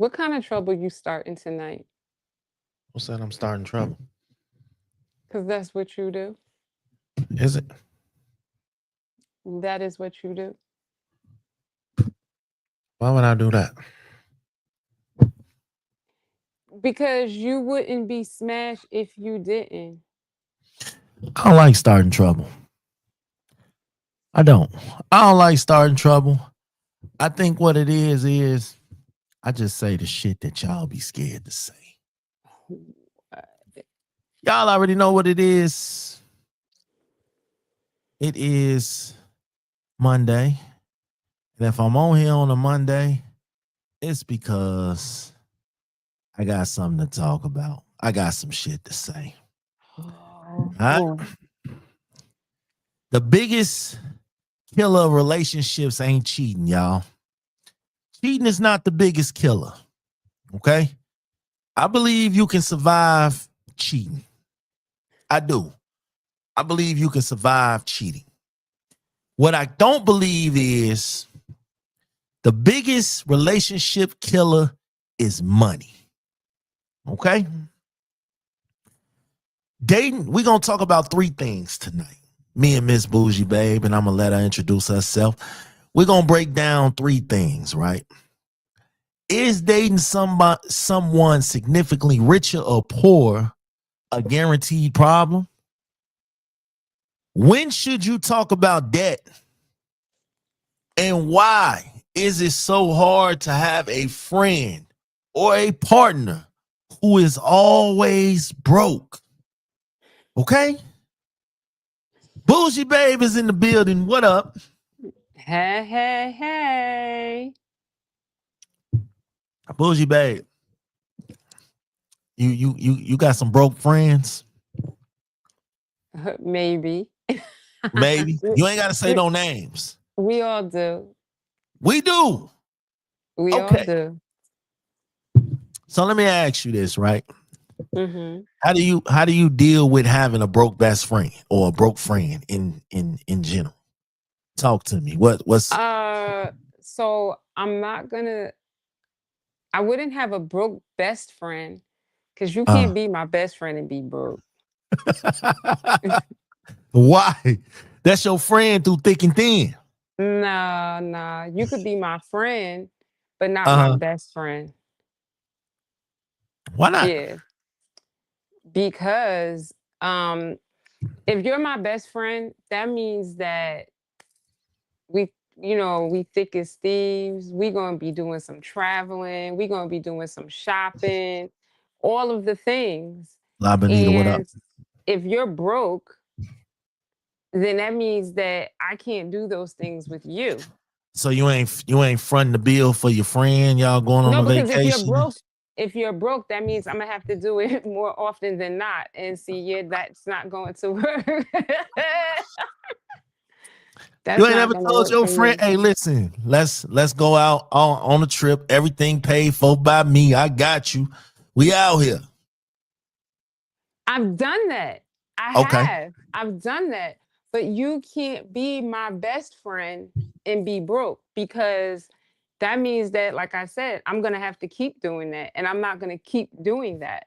What kind of trouble you starting tonight? What's that? I'm starting trouble. Because that's what you do. Is it? That is what you do. Why would I do that? Because you wouldn't be smashed if you didn't. I don't like starting trouble. I don't. I don't like starting trouble. I think what it is I just say the shit that y'all be scared to say. Y'all already know what it is. It is Monday. And if I'm on here on a Monday, it's because I got something to talk about. I got some shit to say. All right? Oh. The biggest killer of relationships ain't cheating, y'all. Cheating is not the biggest killer. Okay? I believe you can survive cheating. I do. I believe you can survive cheating. What I don't believe is the biggest relationship killer is money. Okay? Dating, we're going to talk about three things tonight. Me and Miss Bougie Babe, and I'm going to let her introduce herself. We're going to break down three things, right? Is dating someone significantly richer or poor a guaranteed problem? When should you talk about debt? And why is it so hard to have a friend or a partner who is always broke? Okay? Bougie Babe is in the building. What up? Hey, hey, hey. Bougie Babe. You got some broke friends? Maybe. Maybe. You ain't gotta say no names. We all do. We do. We all Okay. do. So let me ask you this, right? Mm-hmm. How do you deal with having a broke best friend or a broke friend in general? Talk to me. What's So I'm not gonna. I wouldn't have a broke best friend because you uh can't be my best friend and be broke. why? That's your friend through thick and thin. No, no. You could be my friend, but not my Uh-huh. best friend. Why not? Yeah, because if you're my best friend, that means that we thick as thieves. We gonna be doing some traveling. We gonna be doing some shopping, all of the things. Liability, what up? And if you're broke, then that means that I can't do those things with you. So you ain't fronting the bill for your friend. Y'all going on No, a because vacation. if you're broke, that means I'm gonna have to do it more often than not. And see, yeah, that's not going to work. You That's ain't not never gonna told work your for friend, me. hey, listen, let's go out on a trip. Everything paid for by me. I got you. We out here. I've done that. I Okay. have. I've done that. But you can't be my best friend and be broke because that means that, like I said, I'm going to have to keep doing that. And I'm not going to keep doing that.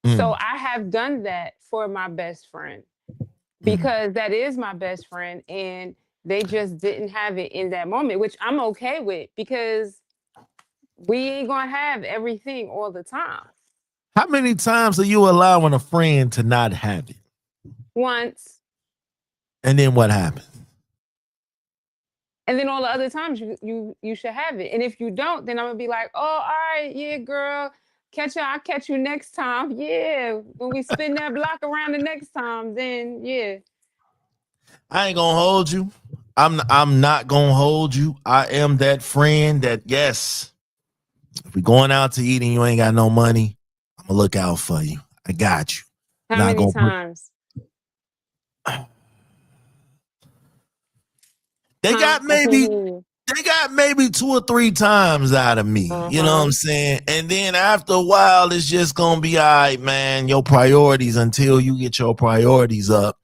So Mm, I have done that for my best friend mm. because that is my best friend. And they just didn't have it in that moment, which I'm okay with because we ain't going to have everything all the time. How many times are you allowing a friend to not have it? Once. And then what happens? And then all the other times you should have it. And if you don't, then I'm gonna be like, oh, all right, yeah, girl, I'll catch you next time. Yeah, when we spin that block around the next time, then yeah. I ain't gonna hold you. I'm not gonna hold you. I am that friend that, yes, if we going out to eat and you ain't got no money, I'm gonna look out for you. I got you. How Not many gonna bring. times? They Huh? got I can't maybe hear you. they got maybe 2 or 3 times out of me. You know what I'm Uh-huh. saying? And then after a while, it's just gonna be all right, man. Your priorities until you get your priorities up,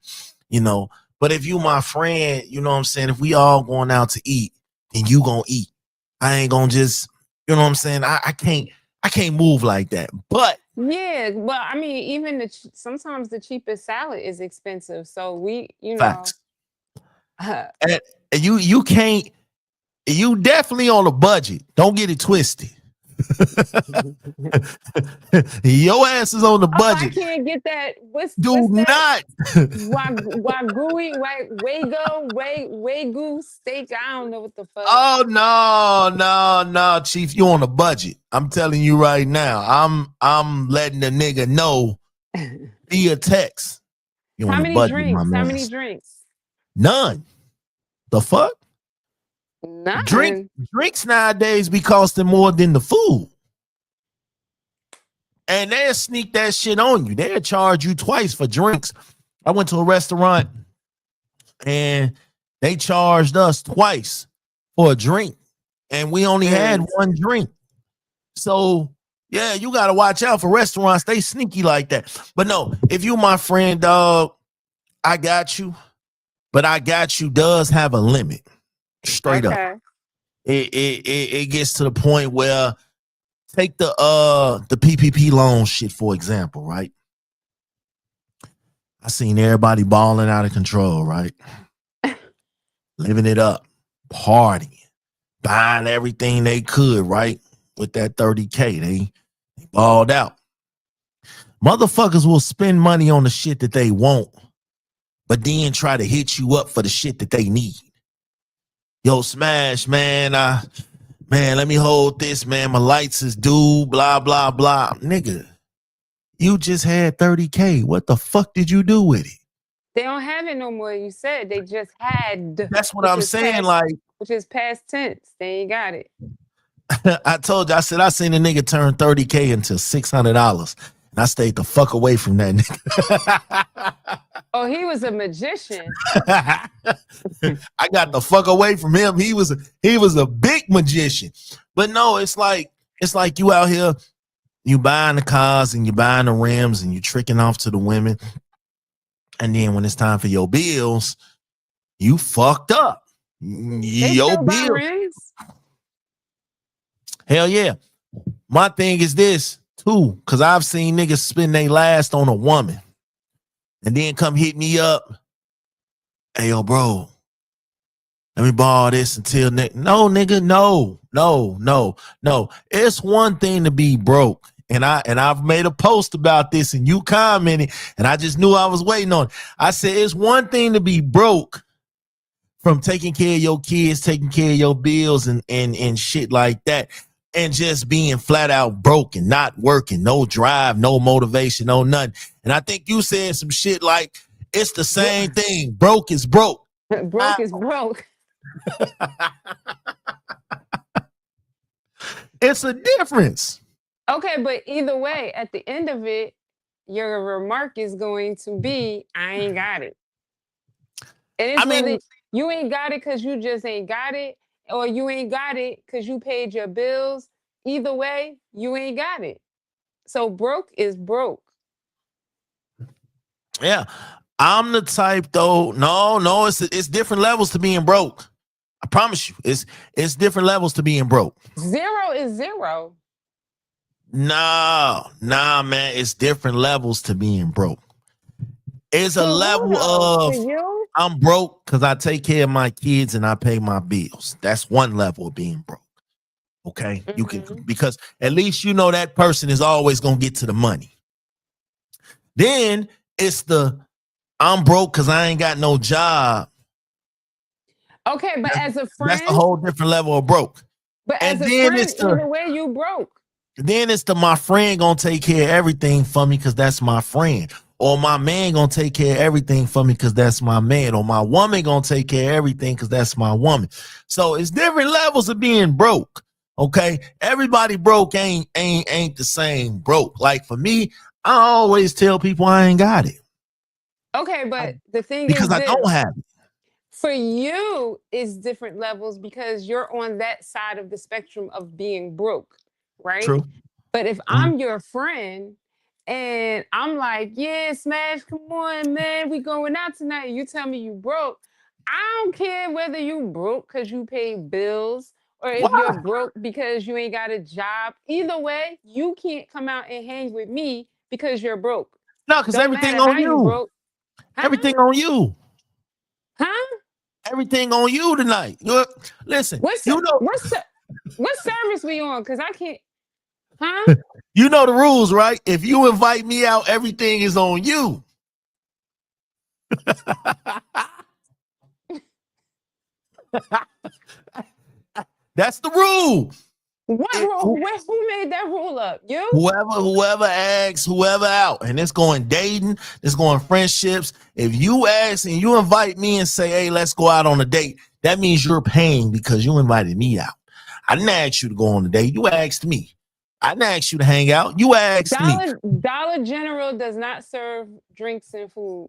you know. But if you my friend, you know what I'm saying? If we all going out to eat, then you gonna eat. I ain't gonna just, you know what I'm saying? I can't. I can't move like that. But Yeah, well, I mean, even sometimes the cheapest salad is expensive. So we, facts. And you can't. You definitely on a budget. Don't get it twisted. Your ass is on the oh, I budget. can't get that. What's Do that? not. Wagyu, right? Wagyu steak. I don't know what the fuck. Oh no, Chief. You on a budget. I'm telling you right now. I'm letting the nigga know via text. You on How a many budget, my drinks? How man. many drinks? None. The fuck? Drink None. drinks nowadays be costing more than the food. And they'll sneak that shit on you. They'll charge you twice for drinks. I went to a restaurant and they charged us twice for a drink. And we only had one drink. So, yeah, you got to watch out for restaurants. They sneaky like that. But no, if you my friend, dog, I got you. But I got you does have a limit. Straight up. It gets to the point where take the PPP loan shit, for example, right? I seen everybody balling out of control, right? Living it up, partying, buying everything they could, right? With that 30K, they balled out. Motherfuckers will spend money on the shit that they want, but then try to hit you up for the shit that they need. Yo, Smash, man, let me hold this, man. My lights is due, blah, blah, blah. Nigga, you just had 30K. What the fuck did you do with it? They don't have it no more. You said they just had. That's what I'm saying. Which is past tense. They ain't got it. I told you, I said I seen a nigga turn 30K into $600. And I stayed the fuck away from that nigga. Oh, he was a magician. I got the fuck away from him. He was a big magician. But no, it's like you out here, you buying the cars and you buying the rims and you tricking off to the women. And then when it's time for your bills, you fucked up. Your bills. Hell yeah. My thing is this too, because I've seen niggas spend their last on a woman and then come hit me up. Hey, yo, bro, let me borrow this until next. No, nigga, no. It's one thing to be broke. And I've made a post about this and you commented, and I just knew I was waiting on it. I said it's one thing to be broke from taking care of your kids, taking care of your bills and shit like that, and just being flat out broke and not working, no drive, no motivation, no nothing. And I think you said some shit like it's the same thing. Broke is broke. Broke is broke. It's a difference. Okay, but either way, at the end of it, your remark is going to be, I ain't got it. And it's you ain't got it because you just ain't got it, or you ain't got it because you paid your bills. Either way, you ain't got it. So broke is broke. Yeah. I'm the type though. No, it's different levels to being broke. I promise you. It's different levels to being broke. Zero is zero. Nah, man. It's different levels to being broke. It's a level of I'm broke because I take care of my kids and I pay my bills. That's one level of being broke. Okay. You can, because at least you know that person is always gonna get to the money. Then it's the I'm broke because I ain't got no job. Okay, but as a friend, that's a whole different level of broke. But as a friend, either way, you broke. Then it's my friend gonna take care of everything for me because that's my friend. Or my man gonna take care of everything for me because that's my man. Or my woman gonna take care of everything because that's my woman. So it's different levels of being broke. Okay, everybody broke ain't the same broke. Like for me, I always tell people I ain't got it. Okay, but the thing is because I don't have it. For you, it's different levels because you're on that side of the spectrum of being broke, right? True. But if I'm your friend and I'm like, yeah, Smash, come on, man, we going out tonight. You tell me you broke. I don't care whether you broke because you paid bills or if you're Why? broke because you ain't got a job. Either way, you can't come out and hang with me because you're broke. No, because Don't everything matter on how you you. broke. Huh? Everything on you. Huh? Everything on you tonight. Listen, What's you know, what's what service we on? Cause I can't. Huh? you know the rules, right? If you invite me out, everything is on you. That's the rule. What It, rule? Who made that rule up? You? whoever asks whoever out, and it's going dating, it's going friendships. If you ask and you invite me and say, hey, let's go out on a date, that means you're paying because you invited me out. I didn't ask you to go on a date. You asked me. I didn't ask you to hang out. You asked me. Dollar General does not serve drinks and food.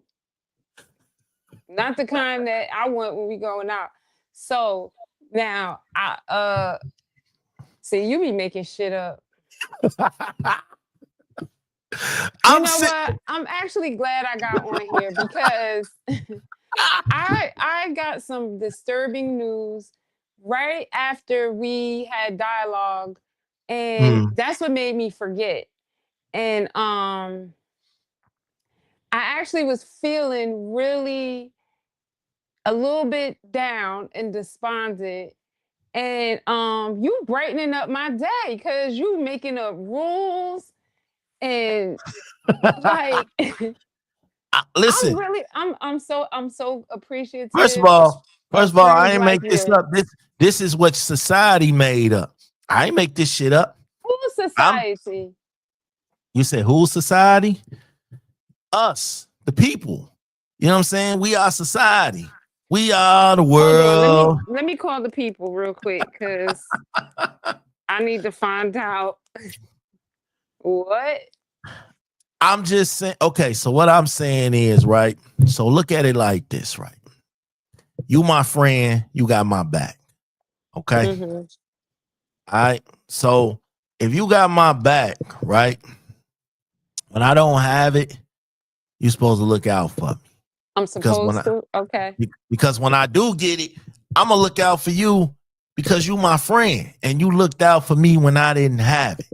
Not the kind that I want when we going out. So now I see you be making shit up. You I'm know sick. what? I'm actually glad I got on here because I got some disturbing news right after we had dialogue, and Mm. that's what made me forget. And I actually was feeling really a little bit down and despondent. And you brightening up my day because you making up rules and like I'm Listen, really I'm so first of appreciative all, of I friends ain't like make this you. up. This is what society made up. I ain't make this shit up. Who's I'm society? You said who's society? Us, the people. You know what I'm saying? We are society. We are the Hold on, world. let me call the people real quick because I need to find out what. I'm just saying, okay, so what I'm saying is, right? So look at it like this, right? You my friend, you got my back. Okay. Mm-hmm. All right. So if you got my back, right? When I don't have it, you're supposed to look out for me. I'm Because supposed to. Okay. when I do get it, I'm gonna look out for you because you my friend and you looked out for me when I didn't have it.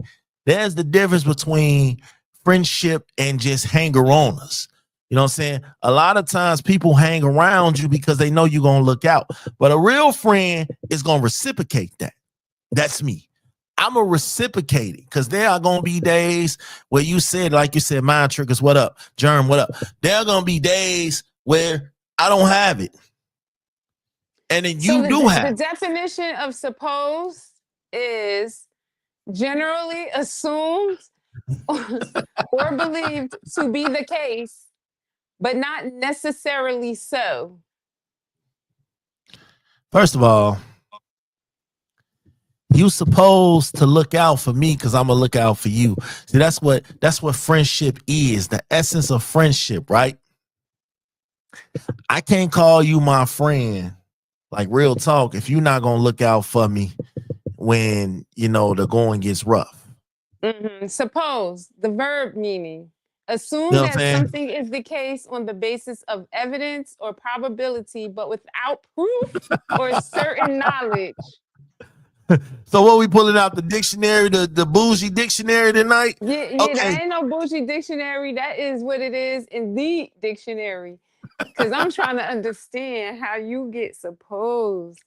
There's the difference between friendship and just hanger-oners. You know what I'm saying? A lot of times people hang around you because they know you're gonna look out, but a real friend is gonna reciprocate that. That's me. I'm a reciprocate it because there are gonna be days where you said, like you said, mind triggers, what up? Germ, what up? There are gonna be days where I don't have it. And then So you do the have it. definition of supposed is generally assumed or believed to be the case, but not necessarily so. First of all, you supposed to look out for me because I'm gonna look out for you. See, that's what friendship is, the essence of friendship, right? I can't call you my friend, like real talk, if you're not gonna look out for me when you know the going gets rough. Mm-hmm. Suppose the verb meaning. You Assume know what I'm that saying? something is the case on the basis of evidence or probability, but without proof or certain knowledge. So what we pulling out the dictionary, the bougie dictionary tonight? Yeah, yeah, Okay. that ain't no bullshit dictionary. That is what it is in the dictionary. Because I'm trying to understand how you get supposed.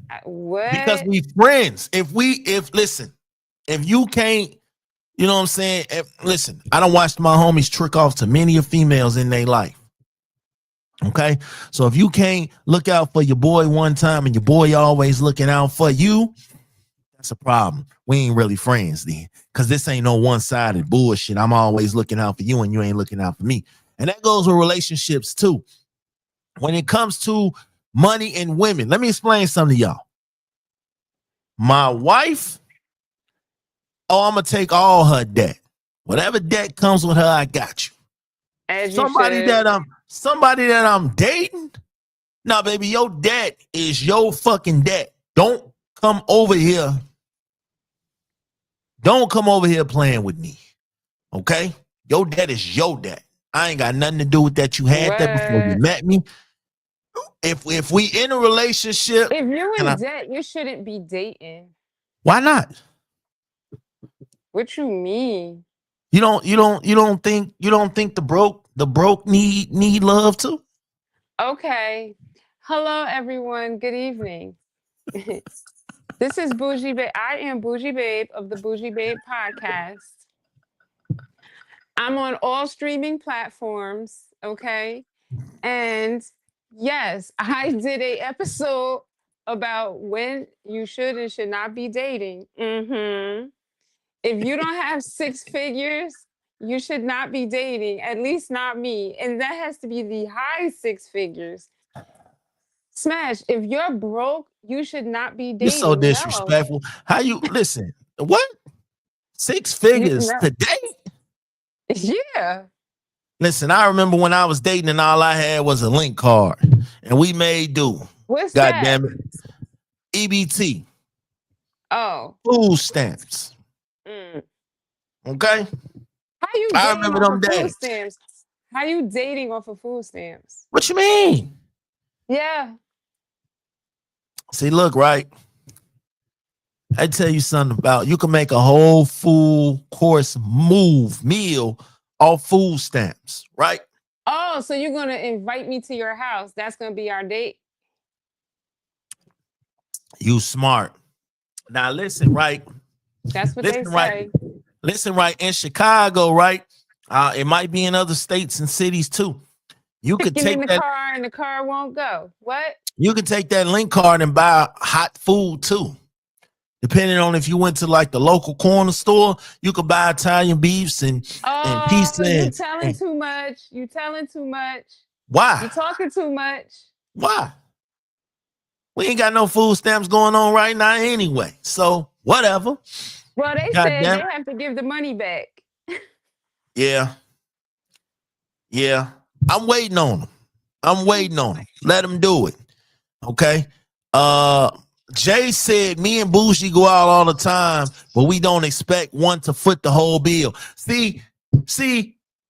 Because What? we friends. If listen, if you can't, you know what I'm saying? Listen, I don't watch my homies trick off to many of females in their life. Okay. So if you can't look out for your boy one time and your boy always looking out for you, that's a problem. We ain't really friends then. Cause this ain't no one-sided bullshit. I'm always looking out for you and you ain't looking out for me. And that goes with relationships too. When it comes to money and women, let me explain something to y'all. My wife, oh, I'm gonna take all her debt. Whatever debt comes with her, I got you. As you Somebody should. that I'm dating. Now, baby, your debt is your fucking debt. Don't come over here. Don't come over here playing with me. Okay? Your debt is your debt. I ain't got nothing to do with that. You had that before you What? met me. if we in a relationship, If you and in debt, you shouldn't be dating. why not? What you mean? You don't think the broke need love too? Okay. Hello, everyone. Good evening. This is Bougie Babe. I am Bougie Babe of the Bougie Babe podcast. I'm on all streaming platforms. Okay. And yes, I did a episode about when you should and should not be dating. If you don't have six figures, you should not be dating, at least not me. And that has to be the high six figures. Smash, if you're broke, you should not be You're so dating. No. disrespectful. How you listen? What? Six You figures no. today? Yeah. Listen, I remember when I was dating and all I had was a link card, and we made do. What's God that? damn it, EBT, Oh. food stamps. Mm. Okay, How you I dating remember off them of food days. stamps? How you dating off of food stamps? What you mean? Yeah. See, look, right. I tell you something about you can make a whole full course meal off food stamps, right? Oh, so you're gonna invite me to your house? That's gonna be our date. You smart. Now listen, right? That's what they Listen, right. say. Listen, right. In Chicago, right? It might be in other states and cities too. You could Sticking in take the that. car and the car won't go. What? You could take that link card and buy hot food too. Depending on if you went to like the local corner store, you could buy Italian beefs and Oh, pizza. you telling too much. You telling too much. You Why? talking too much. Why? We ain't got no food stamps going on right now anyway. So whatever. Well, they God said damn. they have to give the money back. Yeah. Yeah. I'm waiting on them. Let them do it. Okay. Jay said me and Bougie go out all the time, but we don't expect one to foot the whole bill. See,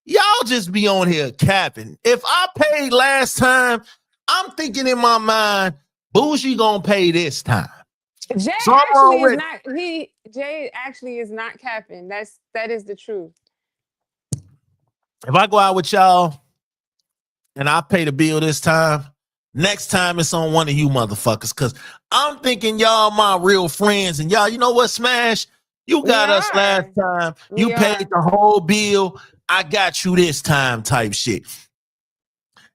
y'all just be on here capping. If I paid last time, I'm thinking in my mind, Bougie gonna pay this time. Jay So I'm actually is already. not. Jay actually is not capping. That is the truth. If I go out with y'all and I pay the bill this time, next time it's on one of you motherfuckers. Cause I'm thinking y'all my real friends. And y'all, you know what, Smash? You We got us last are. time. You We paid are. the whole bill. I got you this time type shit.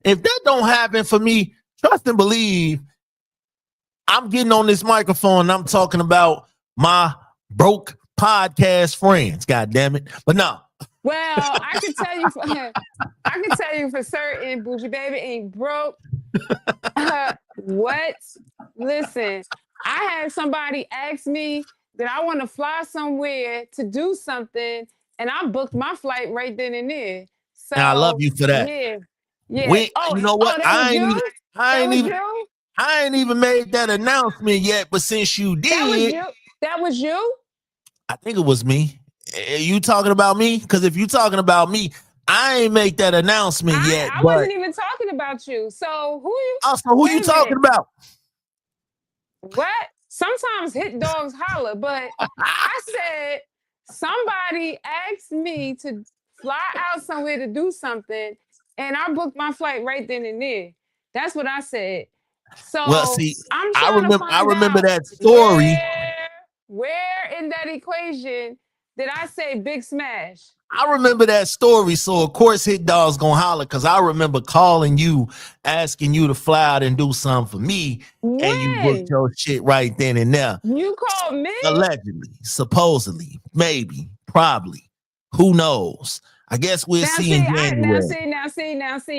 If that don't happen for me, trust and believe I'm getting on this microphone and I'm talking about my broke podcast friends. God damn it. But no. Well, I can tell you for I can tell you for certain, Bougie Baby ain't broke. What? Listen, I had somebody ask me that I want to fly somewhere to do something, and I booked my flight right then and there. And I love So you for that. yeah, yeah. We, Oh, you know what? that was you. I That ain't was even you. I ain't even made that announcement yet, but since you That was did, you. That was you. I think it was me. You talking about me? Because if you talking about me, I ain't make that announcement yet. I But wasn't even talking about you. So who you? also, who you Wait a talking minute. about? What? Sometimes hit dogs holler, but I said somebody asked me to fly out somewhere to do something, and I booked my flight right then and there. That's what I said. Well, So see, I'm I trying to remember I find remember out that story. where in that equation did I say big smash? I remember that story. So of course Hit Dog's gonna holler because I remember calling you, asking you to fly out and do something for me, and you booked When your shit right then and there. you called me? Allegedly, supposedly, maybe, probably. Who knows? I guess we'll Now see see, in I January.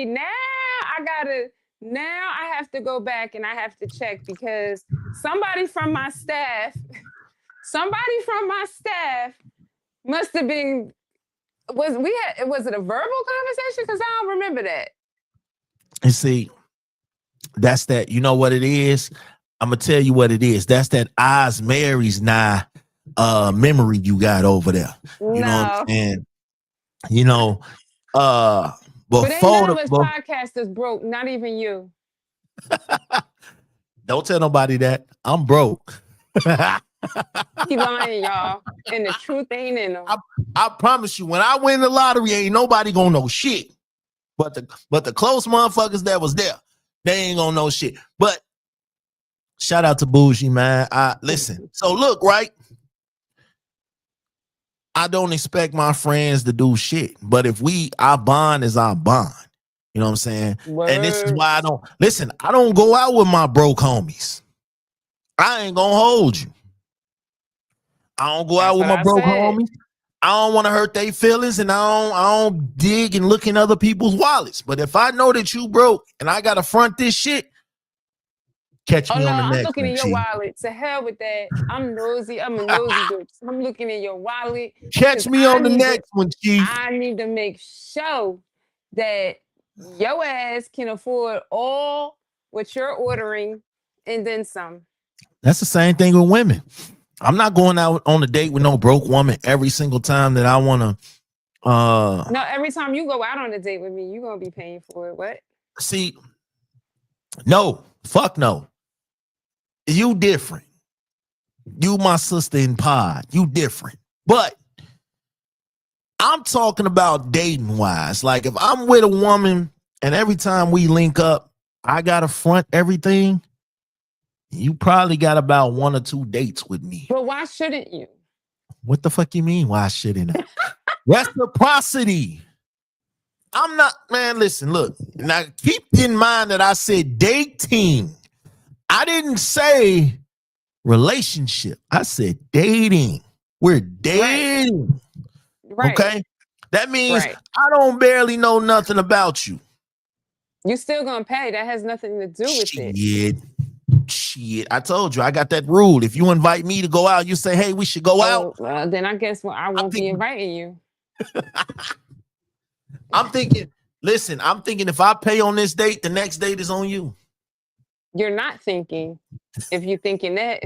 now I gotta now I have to go back and I have to check because somebody from my staff must have been was it a verbal conversation? Because I don't remember that. And see, that's that. You know what it is? I'm gonna tell you what it is. That's that Oz Mary's now memory you got over there. You know what I'm No. saying? You know, But ain't before none the of us bef- podcasters broke, not even you. Don't tell nobody that. I'm broke. He lying, y'all. And the truth ain't in him. I promise you, when I win the lottery, ain't nobody gonna know shit. But the close motherfuckers that was there, they ain't gonna know shit. But shout out to Bougie, man. Listen. So look, right? I don't expect my friends to do shit. But if our bond is our bond. You know what I'm saying? And this is Word. why I don't go out with my broke homies. I ain't gonna hold you. I don't go out That's with what my I broke said. homies. I don't want to hurt their feelings, and I don't dig and look in other people's wallets. But if I know that you broke and I gotta front this shit, catch Oh me no, on the I'm next looking one, in your Chief. wallet. To hell with that. I'm nosy. I'm a nosy bitch. I'm looking in your wallet Catch because me on the next one, Chief. I need to make sure that your ass can afford all what you're ordering and then some. That's the same thing with women. I'm not going out on a date with no broke woman every single time that I want to. No, every time you go out on a date with me, you're gonna be paying for it. What? See, no, fuck no. You different. You my sister in pod. You different. But I'm talking about dating wise. Like if I'm with a woman and every time we link up, I gotta front everything. You probably got about 1 or 2 dates with me. But why shouldn't you? What the fuck you mean? Why shouldn't I? Reciprocity. I'm not, man. Listen, look. Now keep in mind that I said dating. I didn't say relationship. I said dating. We're Right, dating. right, Okay. That means right. I don't barely know nothing about you. You still gonna pay. That has nothing to do with it. Shit. I told you I got that rule. If you invite me to go out, you say, hey, we should go out. Oh, well, then I guess I I'm won't be thinking, inviting you. I'm thinking, listen, I'm thinking if I pay on this date, the next date is on you. You're not thinking. If you're thinking that,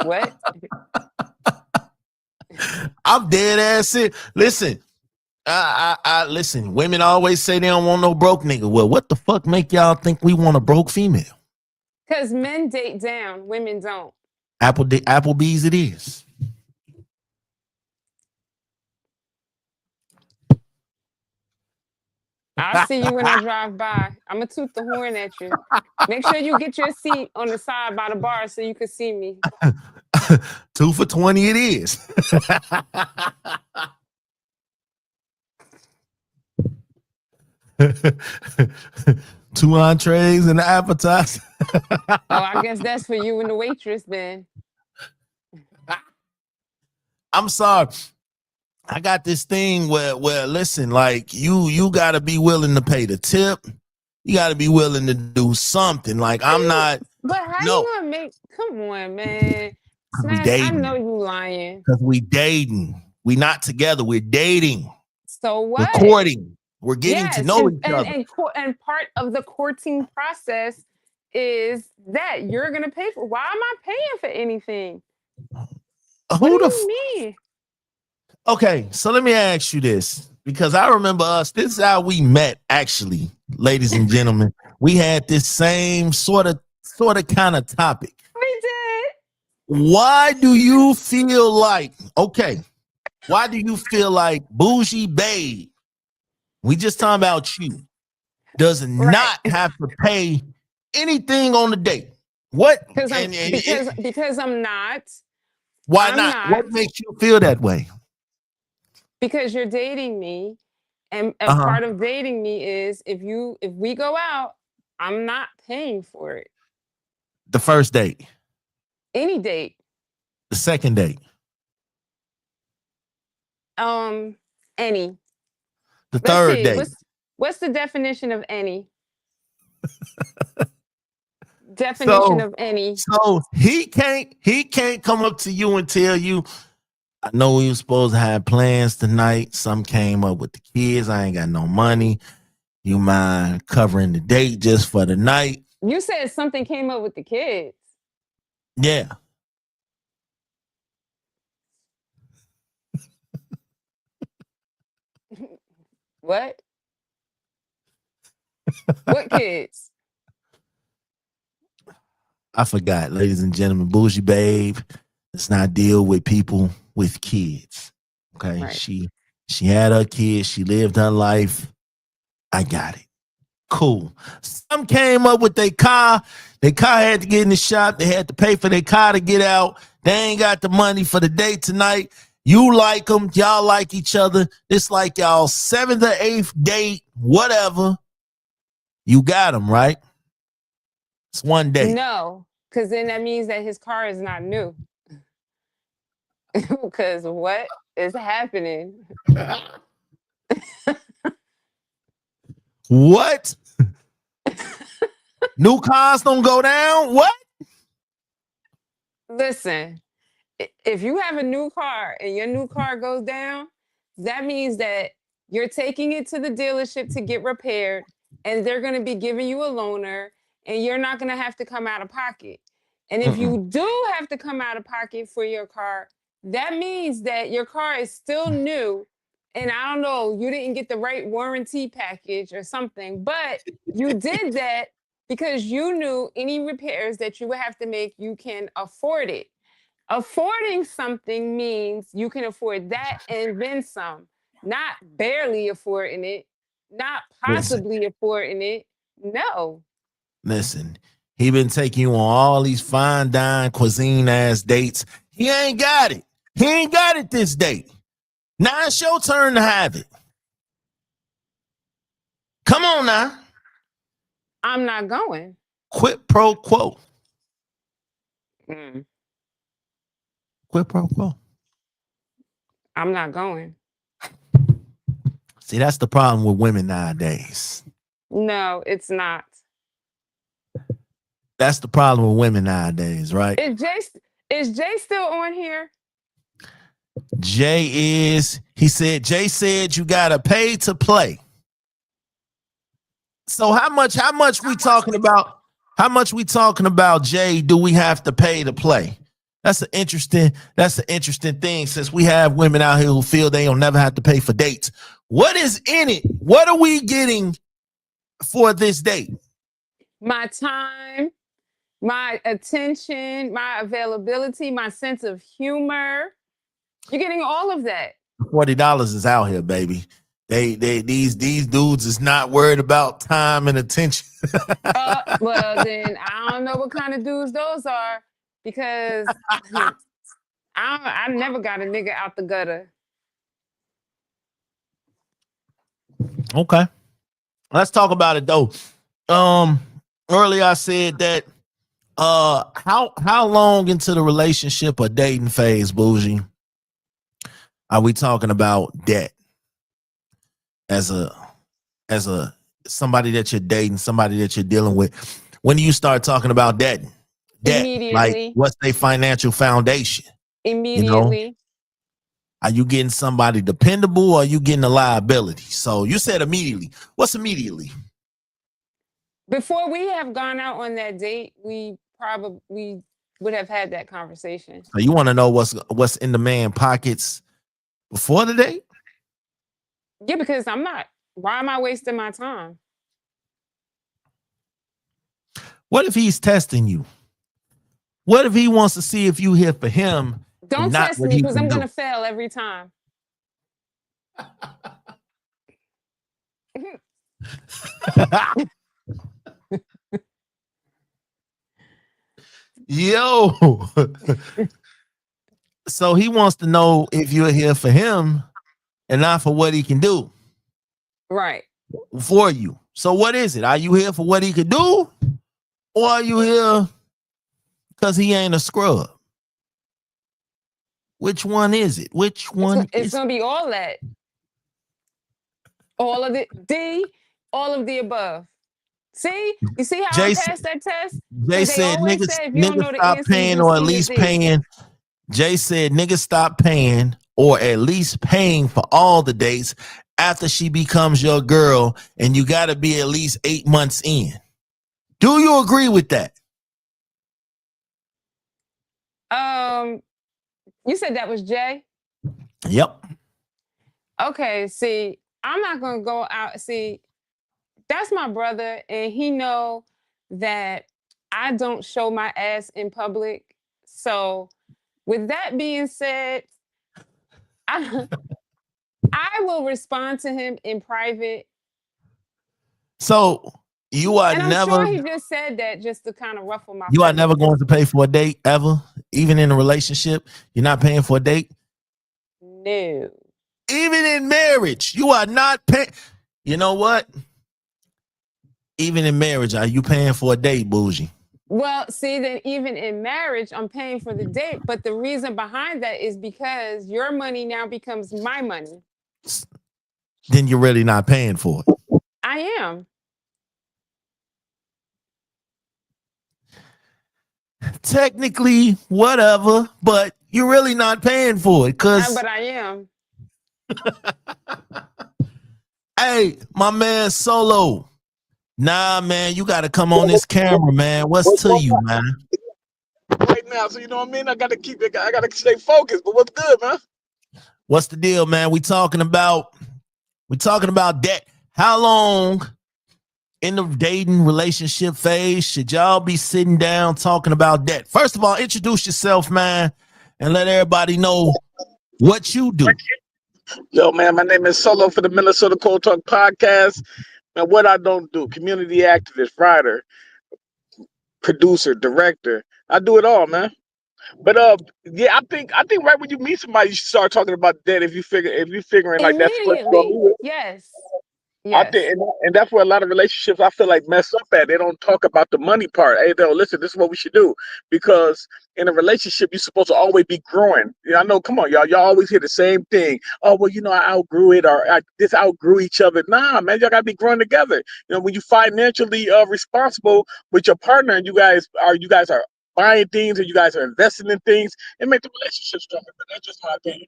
what? I'm dead ass it. Listen, I listen. Women always say they don't want no broke nigga. Well, what the fuck make y'all think we want a broke female? Because men date down, women don't. Applebee's it is. I'll see you when I drive by. I'm gonna toot the horn at you. Make sure you get your seat on the side by the bar so you can see me. 2 for $20 it is. Two entrees and an appetizer. Oh, I guess that's for you and the waitress then. I'm sorry. I got this thing where listen, like you got to be willing to pay the tip. You got to be willing to do something. Like I'm not. But how No, you gonna make? Come on, man. because we Smash, I know dating. you lying. Because we dating. We not together. We're dating. So We're what? courting. We're getting to Yes, know each other. and part of the courting process is that you're gonna pay for. Why am I paying for anything? What do Who the you mean? Okay, so let me ask you this because I remember us. This is how we met, actually, ladies and gentlemen. We had this same sort of kind of topic. We did. Why do you feel like Why do you feel like Bougie Babe? We just talking about you. Does Right. not have to pay anything on the date. What Because why I'm not? not What makes you feel that way? because you're dating me, and Uh-huh. part of dating me is if we go out, I'm not paying for it. The first date, Any date. the second date, Any. the Let's third see. date. What's the definition of any? Definition So of any. so he can't come up to you and tell you, I know we were supposed to have plans tonight. Some came up with the kids. I ain't got no money. You mind covering the date just for the night? You said something came up with the kids. Yeah. What? What kids? I forgot, ladies and gentlemen, Bougie Babe does not deal with people with kids. Okay. Right. She had her kids, she lived her life. I got it. Cool. Some came up with their car. Their car had to get in the shop. They had to pay for their car to get out. They ain't got the money for the date tonight. You like them. Y'all like each other. It's like y'all 7th or 8th date, whatever. You got them, right? It's one day. No, because then that means that his car is not new. Because what is happening? What? New cars don't go down? What? Listen, if you have a new car and your new car goes down, that means that you're taking it to the dealership to get repaired, and they're going to be giving you a loaner, and you're not going to have to come out of pocket. And if you do have to come out of pocket for your car, that means that your car is still new. And I don't know, you didn't get the right warranty package or something, but you did that because you knew any repairs that you would have to make, you can afford it. Affording something means you can afford that and then some, not barely affording it, not Listen, possibly affording it. No. listen. He been taking you on all these fine dine cuisine ass dates. He ain't got it. He ain't got it this date. Now it's your turn to have it. Come on now. I'm not going. Quid pro quo. Mm, Quid pro quo. I'm not going. See, that's the problem with women nowadays. No, it's not. That's the problem with women nowadays, right? Is Jay still on here? Jay said you gotta pay to play. So how much we talking about? How much we talking about, Jay, do we have to pay to play? That's an interesting thing, since we have women out here who feel they don't never have to pay for dates. What is in it? What are we getting for this date? My time, my attention, my availability, my sense of humor. You're getting all of that. $40 is out here, baby. These dudes is not worried about time and attention. Well, then I don't know what kind of dudes those are, because I never got a nigga out the gutter. Okay. Let's talk about it though. Um Earlier I said that how long into the relationship or dating phase, Bougie, are we talking about debt as a somebody that you're dating, somebody that you're dealing with? When do you start talking about debt? Like, Immediately. what's their financial foundation? You know, Immediately. are you getting somebody dependable, or are you getting a liability? So you said immediately. What's immediately? Before we have gone out on that date, we probably would have had that conversation. So you want to know what's in the man pockets before the date? Yeah, because I'm not. Why am I wasting my time? What if he's testing you? What if he wants to see if you here for him and Don't not test what me, he because can I'm do? gonna fail every time. Yo. So he wants to know if you're here for him and not for what he can do Right. for you. So what is it? Are you here for what he could do, or are you here because he ain't a scrub? Which one is it? Which one It's is gonna be all that. All of all of the above. See? You see how I Jason? passed that test? Jay Because they said always niggas say if you don't niggas know the stop answer, you paying, just or at see a least D. paying. Jay said niggas stop paying, or at least paying for all the dates after she becomes your girl, and you got to be at least 8 months in. Do you agree with that? You said that was Jay? Yep. Okay, see, I'm not gonna go out. See, that's my brother, and he know that I don't show my ass in public. So, with that being said, I, I will respond to him in private. So you are And I'm never sure he just said that just to kind of ruffle my you are never feathers. going to pay for a date ever, even in a relationship. You're not paying for a date. No. Even in marriage, you are not paying. You know what? Even in marriage, are you paying for a date, bougie? Well, see, then even in marriage, I'm paying for the date. But the reason behind that is because your money now becomes my money. Then you're really not paying for it. I am. Technically, whatever, but you're really not paying for it because, But I am. hey, my man Solo, nah, man, you got to come on this camera, man. What's What's to going you, man? on right now? So you know what I mean? I gotta keep it. I gotta stay focused. But what's good, man? What's the deal, man? We talking about debt. How long in the dating relationship phase should y'all be sitting down talking about debt? First of all, introduce yourself, man, and let everybody know what you do. Yo, man, my name is Solo for the Minnesota Cold Talk podcast. And what I don't do, community activist, writer, producer, director. I do it all, man. But yeah, I think right when you meet somebody, you should start talking about debt. If you figuring like that's what you're gonna Immediately. do. Yes. I think, Yes. and that's where a lot of relationships I feel like mess up at. They don't talk about the money part. Hey, though, listen, this is what we should do because in a relationship, you're supposed to always be growing. I know, come on, y'all always hear the same thing. Oh, well, I outgrew it, or this outgrew each other. Nah, man, y'all gotta be growing together. When you financially responsible with your partner, and you guys are buying things, and you guys are investing in things, it make the relationship stronger. But that's just my opinion.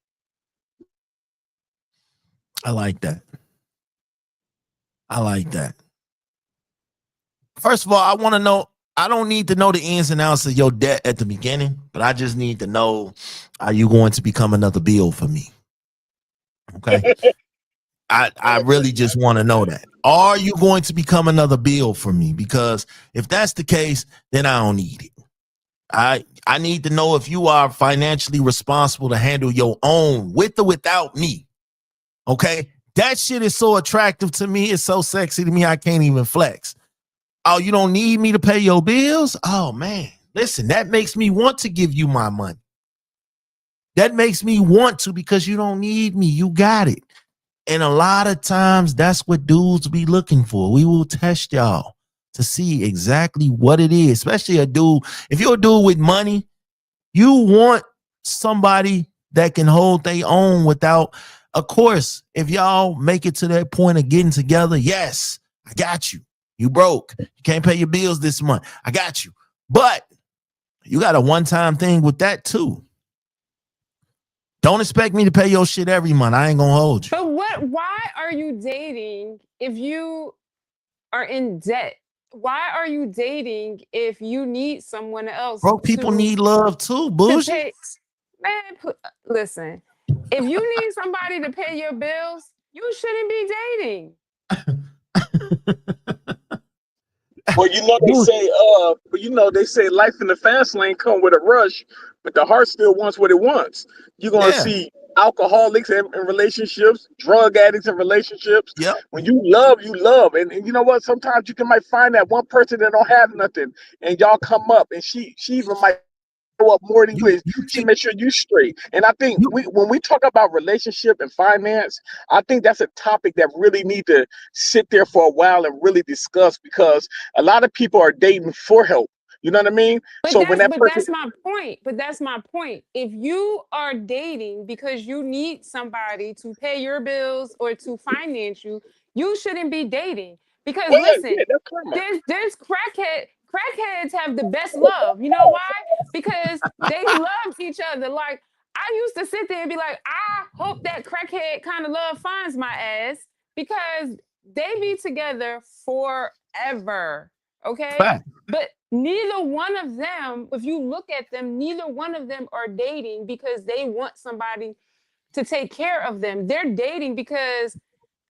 I like that. I like that. First of all, I want to know. I don't need to know the ins and outs of your debt at the beginning, but I just need to know: are you going to become another bill for me? Okay. I really just want to know that. Are you going to become another bill for me? Because if that's the case, then I don't need it. I need to know if you are financially responsible to handle your own with or without me. Okay. That shit is so attractive to me. It's so sexy to me. I can't even flex. Oh, you don't need me to pay your bills? Oh, man. Listen, that makes me want to give you my money. That makes me want to because you don't need me. You got it. And a lot of times that's what dudes be looking for. We will test y'all to see exactly what it is, especially a dude. If you're a dude with money, you want somebody that can hold their own without, of course, if y'all make it to that point of getting together, yes, I got you. You broke. You can't pay your bills this month. I got you. But you got a one-time thing with that too. Don't expect me to pay your shit every month. I ain't gonna hold you. But why are you dating if you are in debt? Why are you dating if you need someone else Broke people to need love too, to bougie. pay? Man, listen. If you need somebody to pay your bills, you shouldn't be dating. Well, they say life in the fast lane come with a rush, but the heart still wants what it wants. You're gonna Yeah. see alcoholics in relationships, drug addicts in relationships. Yep. When you love, and you know what? Sometimes might find that one person that don't have nothing, and y'all come up, and she even might up more than you You is. you She think makes sure you straight. And I think you when we talk about relationship and finance, I think that's a topic that really need to sit there for a while and really discuss because a lot of people are dating for help. You know what I mean? But So when that's that but person, that's my point. But that's my point. If you are dating because you need somebody to pay your bills or to finance you, you shouldn't be dating. Because well, yeah, listen, that's karma. there's crackheads have the best love. You know why? Because they love each other. Like I used to sit there and be like, I hope that crackhead kind of love finds my ass because they be together forever. Okay. fact. But neither one of them, if you look at them, neither one of them are dating because they want somebody to take care of them. They're dating because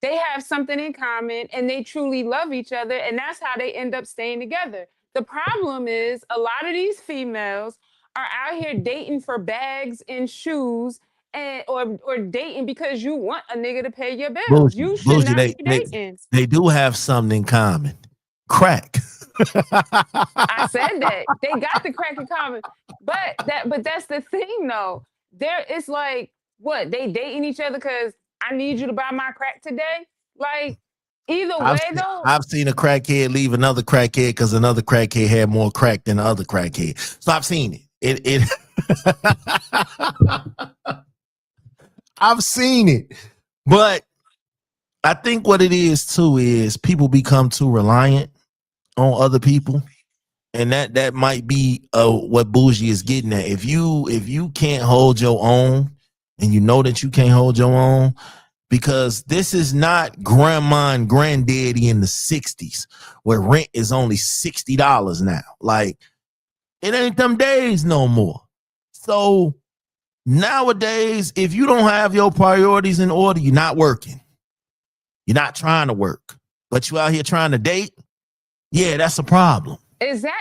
they have something in common and they truly love each other. And that's how they end up staying together. The problem is a lot of these females are out here dating for bags and shoes and or dating because you want a nigga to pay your bills. Bougie, You should bougie. not be dating. They do have something in common. Crack. I said that. They got the crack in common. But that's the thing though. There it's like what they dating each other because I need you to buy my crack today. Like either way though, I've seen a crackhead leave another crackhead because another crackhead had more crack than the other crackhead. So I've seen it. It I've seen it. But I think what it is too is people become too reliant on other people. And that might be what Bougie is getting at. If you can't hold your own and you know that you can't hold your own, because this is not grandma and granddaddy in the 60s where rent is only $60 now. Like it ain't them days no more. So nowadays, if you don't have your priorities in order, you're not working. You're not trying to work, but you out here trying to date. Yeah, that's a problem.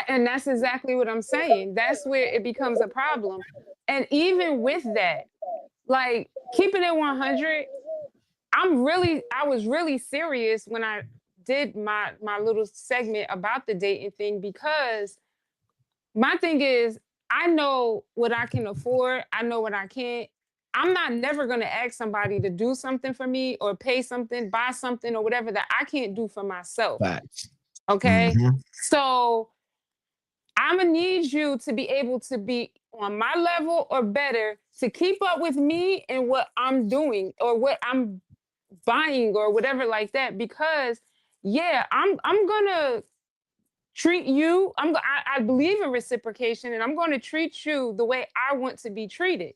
and that's exactly what I'm saying. That's where it becomes a problem. And even with that, like keeping it 100, I was really serious when I did my little segment about the dating thing because my thing is I know what I can afford, I know what I can't. I'm not never going to ask somebody to do something for me or pay something, buy something or whatever that I can't do for myself. Facts. Okay? Mm-hmm. So I'm gonna need you to be able to be on my level or better to keep up with me and what I'm doing or what I'm buying or whatever like that. Because yeah, I'm gonna treat you. I believe in reciprocation, and I'm going to treat you the way I want to be treated.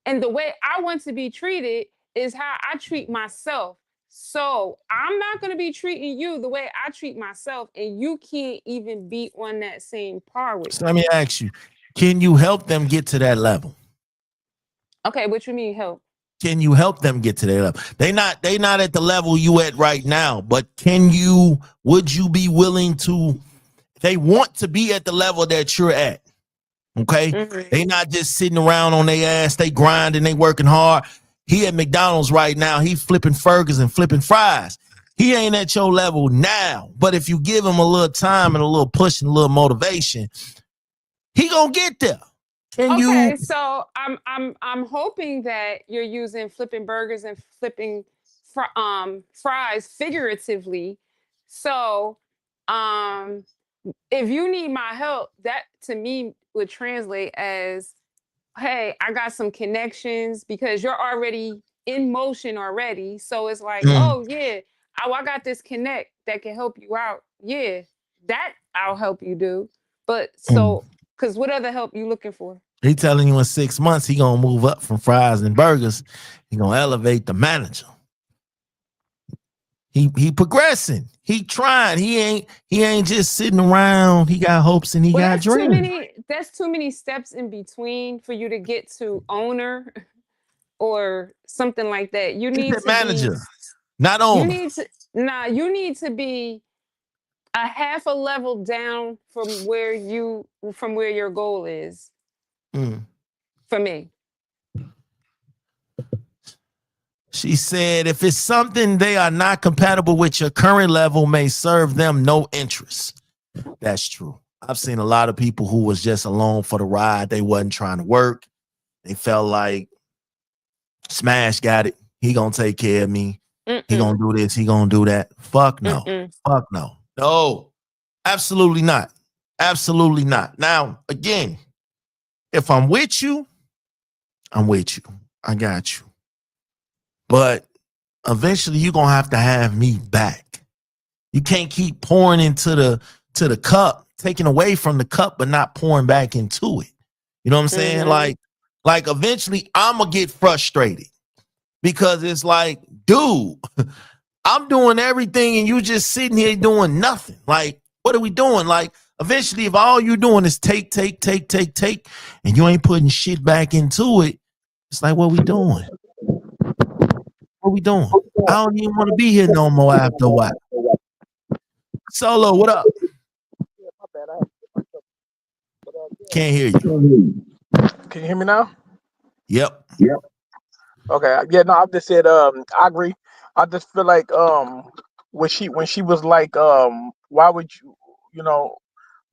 And the way I want to be treated is how I treat myself. So I'm not going to be treating you the way I treat myself, and you can't even be on that same par with So me. let me ask you, can you help them get to that level? Okay, what you mean help? Can you help them get to that level? They not at the level you at right now, but would you be willing to, they want to be at the level that you're at. Okay. Mm-hmm. They not just sitting around on their ass, they grinding, they working hard. He at McDonald's right now, he flipping burgers and flipping fries. He ain't at your level now, but if you give him a little time and a little push and a little motivation, he gonna get there. Okay, so I'm hoping that you're using flipping burgers and flipping fries figuratively. So if you need my help, that to me would translate as, hey, I got some connections because you're already in motion already. So it's like, oh yeah, I got this connect that can help you out. Yeah, that I'll help you do. But so, because what other help you looking for? He telling you in 6 months he gonna move up from fries and burgers. He gonna elevate the manager. He progressing. He trying. He ain't just sitting around. He got hopes and he got dreams. That's too many steps in between for you to get to owner or something like that. You need to manager, be not owner. You need to be a half a level down from where your goal is. For me. She said, if it's something they are not compatible with your current level, may serve them no interest. That's true. I've seen a lot of people who was just along for the ride. They wasn't trying to work. They felt like Smash got it. He gonna take care of me. He gonna do this. He gonna do that. Fuck no. Fuck no. No, absolutely not. Absolutely not. Now, again, if I'm with you, I'm with you. I got you. But eventually you're gonna have to have me back. You can't keep pouring into the cup, taking away from the cup, but not pouring back into it. You know what I'm saying? Like eventually I'm gonna get frustrated because it's like, dude, I'm doing everything and you just sitting here doing nothing. Like, what are we doing? Like, eventually, if all you're doing is take, and you ain't putting shit back into it, it's like, what we doing? What we doing? I don't even want to be here no more after a while. Solo, what up? Can't hear you. Can you hear me now? Yep. Okay. Yeah, no, I just said I agree. I just feel like when she was like why would you know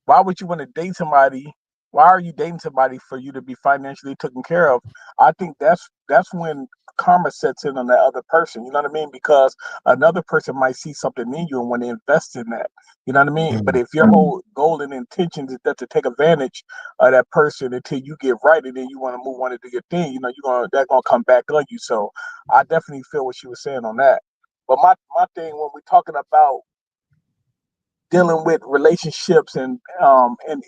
why would you want to date somebody? Why are you dating somebody for you to be financially taken care of? I think that's when karma sets in on that other person. You know what I mean? Because another person might see something in you and want to invest in that. You know what I mean? But Mm. if your whole goal and intentions is that to take advantage of that person until you get right and then you want to move on to do your thing, that's gonna come back on you. So I definitely feel what she was saying on that. But my thing when we're talking about dealing with relationships and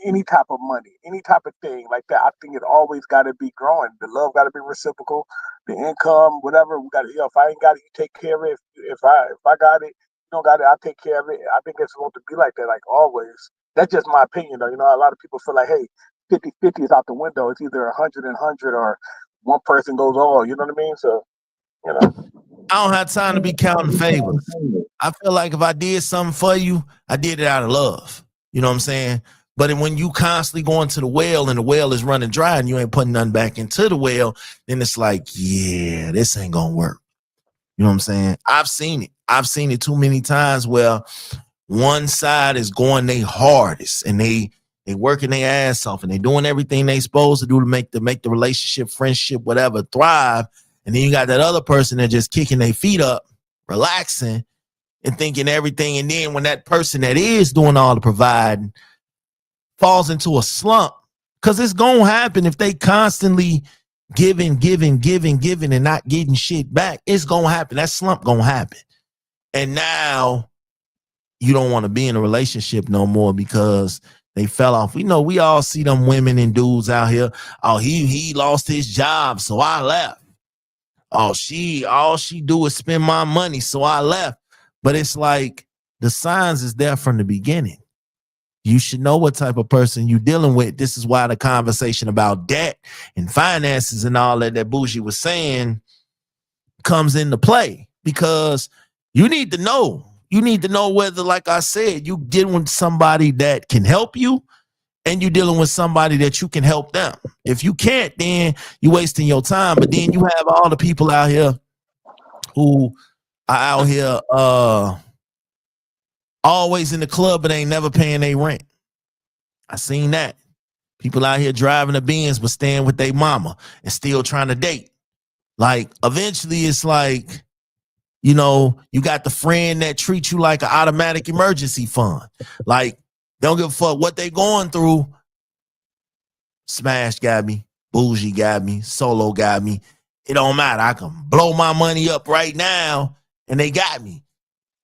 any type of money, any type of thing like that. I think it always got to be growing. The love got to be reciprocal. The income, whatever we got to. If I ain't got it, you take care of it. If I got it, you don't got it. I take care of it. I think it's supposed to be like that, like always. That's just my opinion, though. A lot of people feel like, hey, 50-50 is out the window. It's either 100 and 100 or one person goes all. You know what I mean? So, you know. I don't have time to be counting favors. I feel like if I did something for you, I did it out of love. You know what I'm saying? But when you constantly going to the well and the well is running dry and you ain't putting nothing back into the well, then it's like, yeah, this ain't gonna work. You know what I'm saying? I've seen it. I've seen it too many times where one side is going their hardest and they working their ass off and they doing everything they supposed to do to make the relationship, friendship, whatever thrive. And then you got that other person that just kicking their feet up, relaxing and thinking everything. And then when that person that is doing all the providing falls into a slump, because it's gonna happen if they constantly giving and not getting shit back. It's gonna happen. That slump gonna happen. And now you don't want to be in a relationship no more because they fell off. We all see them women and dudes out here. Oh, he lost his job, so I left. Oh, all she do is spend my money, so I left. But it's like the signs is there from the beginning. You should know what type of person you're dealing with. This is why the conversation about debt and finances and all that Bougie was saying comes into play, because you need to know. You need to know whether, like I said, you dealing with somebody that can help you and you dealing with somebody that you can help them. If you can't, then you're wasting your time. But then you have all the people out here who are out here always in the club but ain't never paying their rent. I seen that. People out here driving the Benz but staying with their mama and still trying to date. Like, eventually it's like, you got the friend that treats you like an automatic emergency fund. Like, they don't give a fuck what they going through. Smash got me. Bougie got me. Solo got me. It don't matter. I can blow my money up right now and they got me.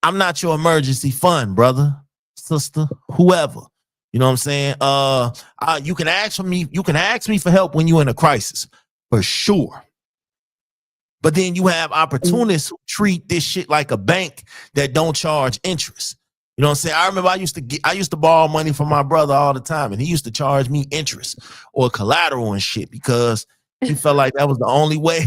I'm not your emergency fund, brother, sister, whoever. You know what I'm saying? You can ask me for help when you're in a crisis, for sure. But then you have opportunists who treat this shit like a bank that don't charge interest. You know what I'm saying? I remember I used to borrow money from my brother all the time, and he used to charge me interest or collateral and shit because he felt like that was the only way.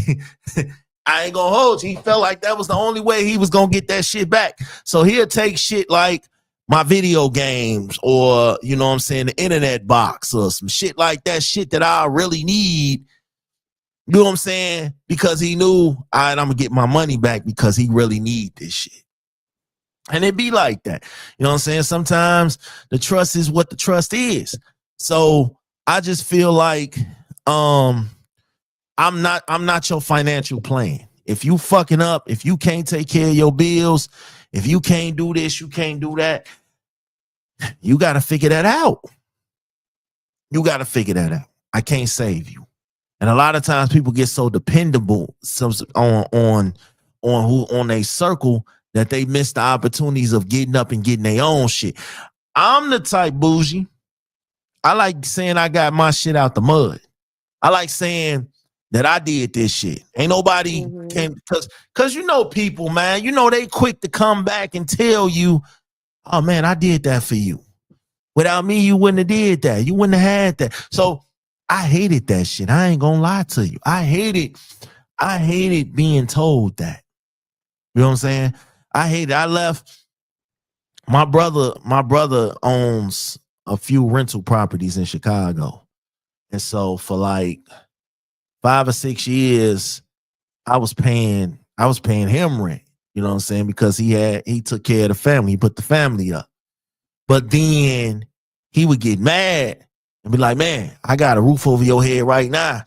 I ain't gonna hold you. He felt like that was the only way he was gonna get that shit back. So he'll take shit like my video games or, you know what I'm saying, the internet box or some shit like that, shit that I really need. You know what I'm saying? Because he knew, all right, I'm gonna get my money back because he really need this shit. And it be like that. You know what I'm saying? Sometimes the trust is what the trust is. So I just feel like I'm not your financial plan. If you fucking up, if you can't take care of your bills, if you can't do this, you can't do that, you got to figure that out. You got to figure that out. I can't save you. And a lot of times people get so dependable on a circle that they miss the opportunities of getting up and getting their own shit. I'm the type, Bougie. I like saying I got my shit out the mud. I like saying that I did this shit. Ain't nobody can, cause people, man, they quick to come back and tell you, oh man, I did that for you. Without me, you wouldn't have did that. You wouldn't have had that. So I hated that shit. I ain't gonna lie to you. I hated being told that. You know what I'm saying? I hate it. I left. My brother owns a few rental properties in Chicago. And so for like 5 or 6 years, I was paying him rent. You know what I'm saying? Because he took care of the family. He put the family up. But then he would get mad and be like, man, I got a roof over your head right now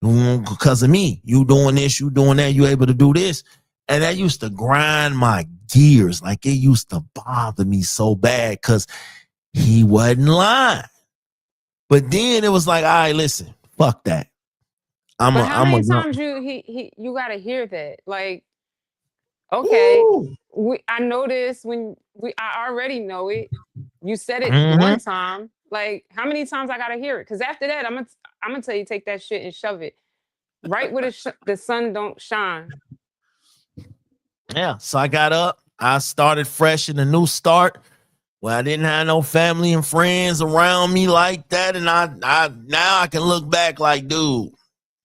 because of me. You doing this, you doing that, you able to do this. And that used to grind my gears. Like it used to bother me so bad because he wasn't lying. But then it was like, all right, listen, fuck that. But how many times you gotta hear that? Like, okay, Ooh. I noticed I already know it. You said it Mm-hmm. one time. Like, how many times I gotta hear it? Because after that, I'm gonna tell you, take that shit and shove it right where the sun don't shine. Yeah. So I got up. I started fresh in a new start where I didn't have no family and friends around me like that. And I now I can look back like, dude,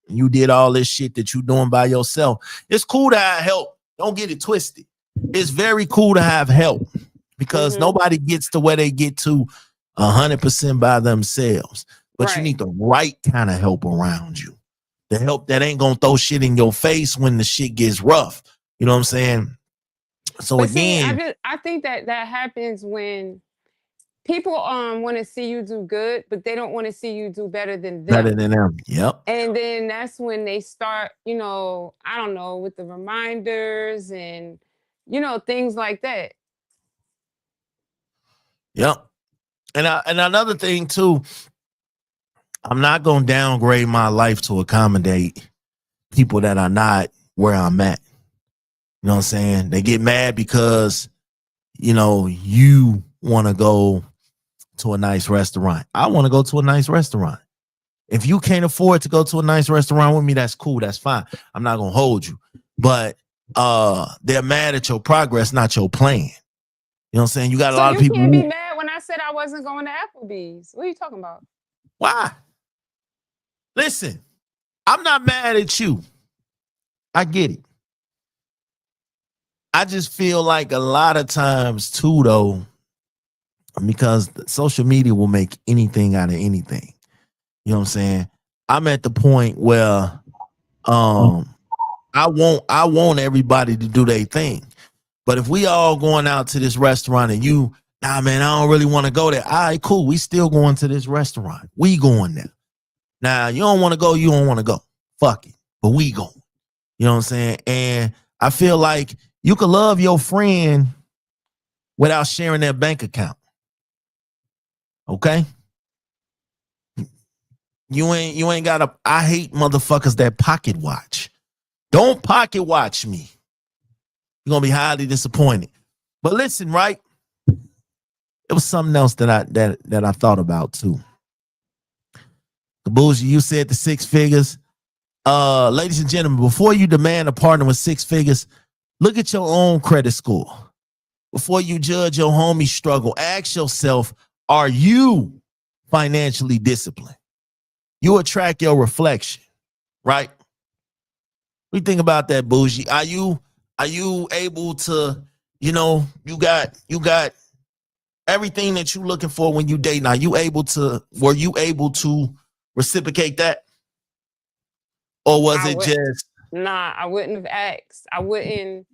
you did all this shit that you doing by yourself. It's cool to have help. Don't get it twisted. It's very cool to have help because nobody gets to where they get to 100% by themselves. But you need the right kind of help around you. The help that ain't gonna throw shit in your face when the shit gets rough. You know what I'm saying? So But again, see, I think that happens when people want to see you do good, but they don't want to see you do better than them. better than them. Yep. And then that's when they start, I don't know, with the reminders and things like that. Yep. And another thing too, I'm not gonna downgrade my life to accommodate people that are not where I'm at. You know what I'm saying? They get mad because, you want to go to a nice restaurant. I want to go to a nice restaurant. If you can't afford to go to a nice restaurant with me, that's cool. That's fine. I'm not going to hold you. But they're mad at your progress, not your plan. You know what I'm saying? You got a lot of people. So you can't be mad when I said I wasn't going to Applebee's. What are you talking about? Why? Listen, I'm not mad at you. I get it. I just feel like a lot of times too, though, because social media will make anything out of anything. You know what I'm saying? I'm at the point where I want everybody to do their thing. But if we all going out to this restaurant and nah, man, I don't really want to go there. All right, cool. We still going to this restaurant. We going there. Now, you don't want to go, you don't want to go. Fuck it. But we going. You know what I'm saying? And I feel like you could love your friend without sharing their bank account. Okay? You ain't got I hate motherfuckers that pocket watch. Don't pocket watch me. You're gonna be highly disappointed. But listen, right? It was something else that I thought about too. The bullshit, you said the 6 figures. Ladies and gentlemen, before you demand a partner with 6 figures, look at your own credit score. Before you judge your homie's struggle, ask yourself, are you financially disciplined? You attract your reflection, right? We think about that, bougie. Are you able to, you got everything that you looking for when you date? Now, were you able to reciprocate that? Or was it just? Nah, I wouldn't have asked. I wouldn't.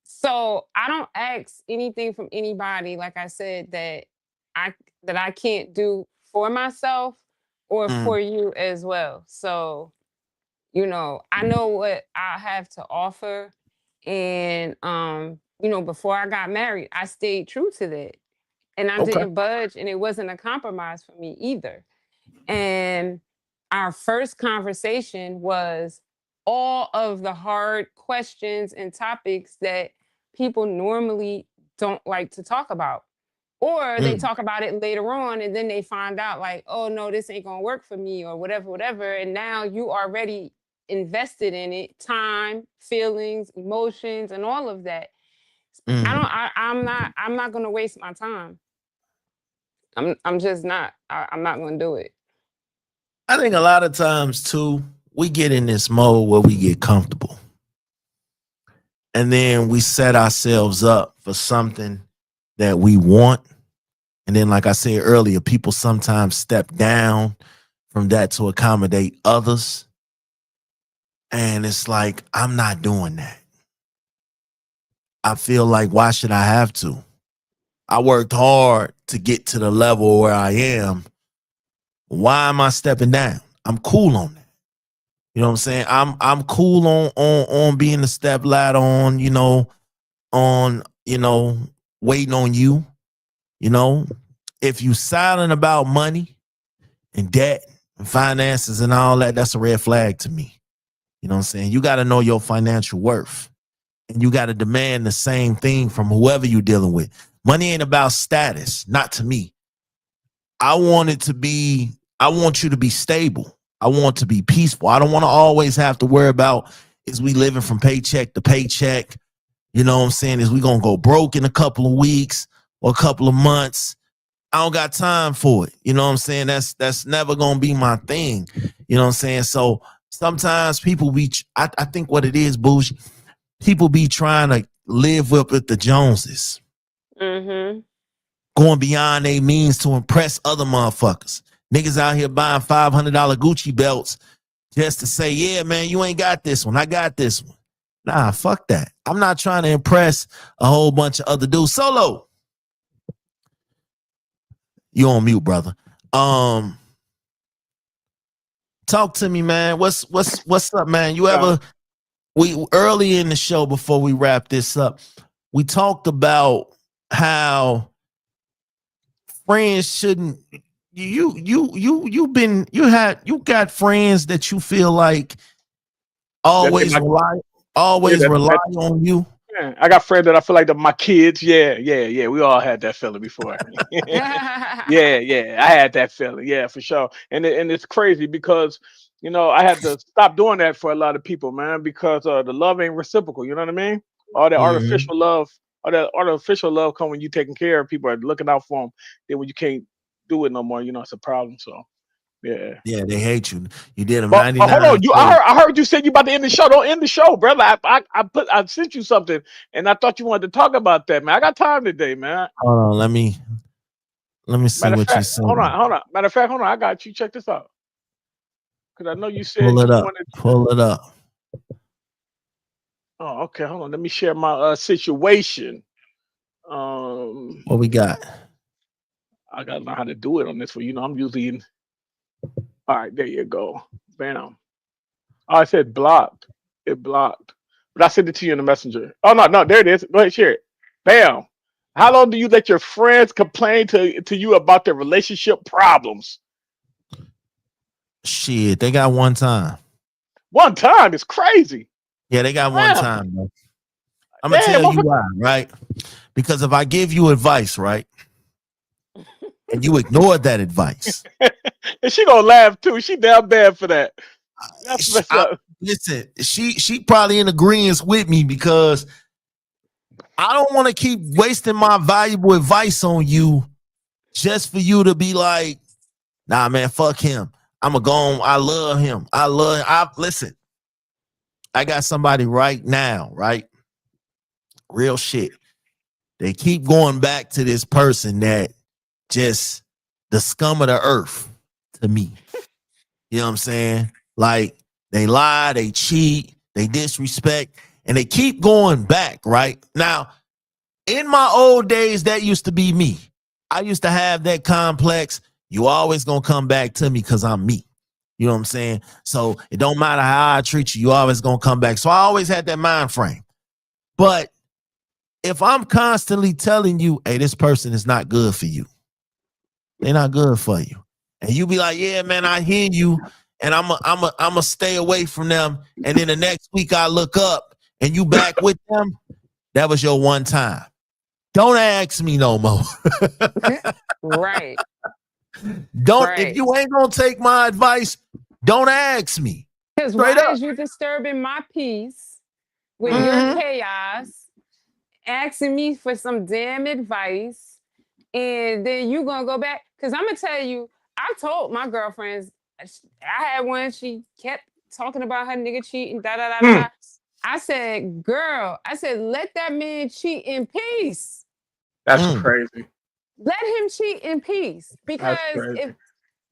So I don't ask anything from anybody, like I said, that I can't do for myself or for you as well. So, I know what I have to offer. And before I got married, I stayed true to that. And I didn't budge, and it wasn't a compromise for me either. And our first conversation was all of the hard questions and topics that people normally don't like to talk about. Or they talk about it later on and then they find out like, oh no, this ain't gonna work for me or whatever, whatever. And now you already invested in it, time, feelings, emotions, and all of that. I'm not gonna waste my time. I'm just not. I'm not gonna do it. I think a lot of times too, we get in this mode where we get comfortable. And then we set ourselves up for something that we want And then, like I said earlier, people sometimes step down from that to accommodate others. And it's like, I'm not doing that. I feel like, why should I have to? I worked hard to get to the level where I am. Why am I stepping down? I'm cool on that. You know what I'm saying? I'm cool on being the step ladder on, waiting on you. If you silent about money and debt and finances and all that, that's a red flag to me. You know what I'm saying? You got to know your financial worth. And you got to demand the same thing from whoever you're dealing with. Money ain't about status, not to me. I want you to be stable. I want to be peaceful. I don't want to always have to worry about, is we living from paycheck to paycheck? You know what I'm saying? Is we going to go broke in a couple of weeks or a couple of months? I don't got time for it. You know what I'm saying? That's never going to be my thing. You know what I'm saying? So sometimes people I think what it is, Bougie, people be trying to live up with the Joneses. Mm-hmm. Going beyond their means to impress other motherfuckers. Niggas out here buying $500 Gucci belts just to say, yeah, man, you ain't got this one. I got this one. Nah, fuck that. I'm not trying to impress a whole bunch of other dudes. Solo, you on mute, brother. Talk to me, man. What's up, man? You ever we early in the show before we wrap this up, we talked about how friends shouldn't you got friends that you feel like always rely on you. Yeah, I got friends that I feel like my kids. Yeah. We all had that feeling before. Yeah. I had that feeling. Yeah, for sure. And it's crazy because I had to stop doing that for a lot of people, man, because the love ain't reciprocal. You know what I mean? All that artificial love, come when you taking care of people, are looking out for them. Then when you can't do it no more, it's a problem. So yeah. Yeah, they hate you. You did them But 99. hold on, I heard you said you about to end the show. Don't end the show, brother. I sent you something, and I thought you wanted to talk about that, man. I got time today, man. Hold on, let me see Matter of what you fact, said. hold on. Matter of fact, hold on. I got you. Check this out, because I know you said Pull it you up. wanted. Pull it up. Oh, okay. Hold on. Let me share my situation. What we got? I gotta learn how to do it on this one. I'm usually in. All right, there you go. Bam. Oh, I said blocked. It blocked. But I sent it to you in the messenger. Oh no, there it is. Go ahead, share it. Bam. How long do you let your friends complain to you about their relationship problems? Shit, they got one time. One time is crazy. Yeah, they got one Damn. time, bro. I'm gonna tell you why, right? Because if I give you advice, right, and you ignore that advice, and she gonna laugh too. She damn bad for that. That's messed up. listen, she probably in agreement with me because I don't want to keep wasting my valuable advice on you just for you to be like, nah, man, fuck him. I'm gonna go on. I love him. Listen, I got somebody right now, right? Real shit. They keep going back to this person that just the scum of the earth to me. You know what I'm saying? Like they lie, they cheat, they disrespect, and they keep going back, right? Now, in my old days, that used to be me. I used to have that complex. You always gonna come back to me because I'm me. You know what I'm saying? So it don't matter how I treat you, you always gonna come back. So I always had that mind frame. But if I'm constantly telling you, hey, this person is not good for you, they're not good for you. And you be like, yeah, man, I hear you. And I'm a stay away from them. And then the next week I look up and you back with them. That was your one time. Don't ask me no more. Right. If you ain't gonna take my advice, don't ask me. Because why is you disturbing my peace with your chaos, asking me for some damn advice, and then you gonna go back? Because I'm gonna tell you, I told my girlfriends, I had one, she kept talking about her nigga cheating, da. I said, girl, let that man cheat in peace. That's crazy. let him cheat in peace. That's Because crazy.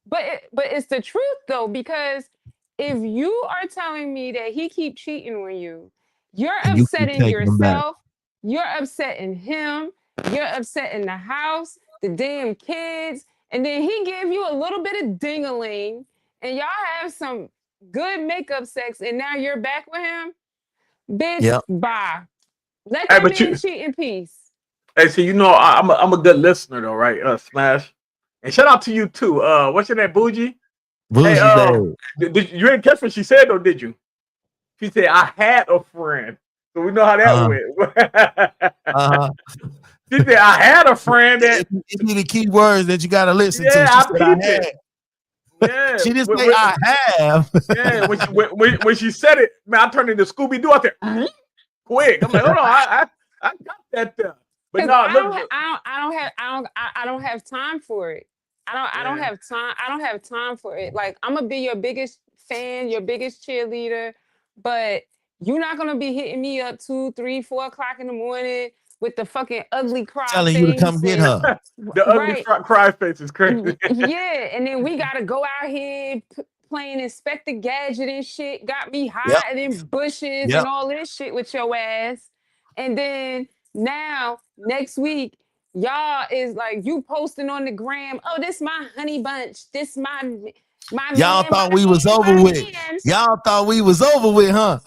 but it's the truth though, because if you are telling me that he keep cheating on you, you're And you keep upsetting taking them back. yourself, you're upsetting him, you're upsetting the house, the damn kids, and then he give you a little bit of ding-a-ling, and y'all have some good makeup sex, and now you're back with him, bitch. Yep. Bye. Let Hey, that but man you, cheat in peace. hey, so you know, I'm a good listener though, right? Smash, and shout out to you too. What's your name, Bougie? Hey, Bougie babe. you didn't catch what she said though, did you? She said I had a friend, so we know how that Uh-huh. went. Uh-huh. She said I had a friend that, It be the key words that you gotta listen to. yeah, She I said I peeped it. had. Yeah, She didn't say I have. yeah. When she said it, man, I turned into Scooby Doo. I said, quick. I'm like, hold on, I got that there. But Because no, look, I don't have time for it. I don't yeah. have time. I don't have time for it. Like, I'm gonna be your biggest fan, your biggest cheerleader, but you're not gonna be hitting me up 2, 3, 4 o'clock in the morning with the fucking ugly cry Telling you to come face get and her. The ugly right. cry face is crazy. Yeah, and then we gotta go out here playing Inspector Gadget and shit. Got me Yep. hiding in bushes Yep. and all this shit with your ass. And then now next week, y'all is like you posting on the gram. Oh, this my honey bunch. This my Y'all man, thought we was over my with. man. Y'all thought we was over with, huh?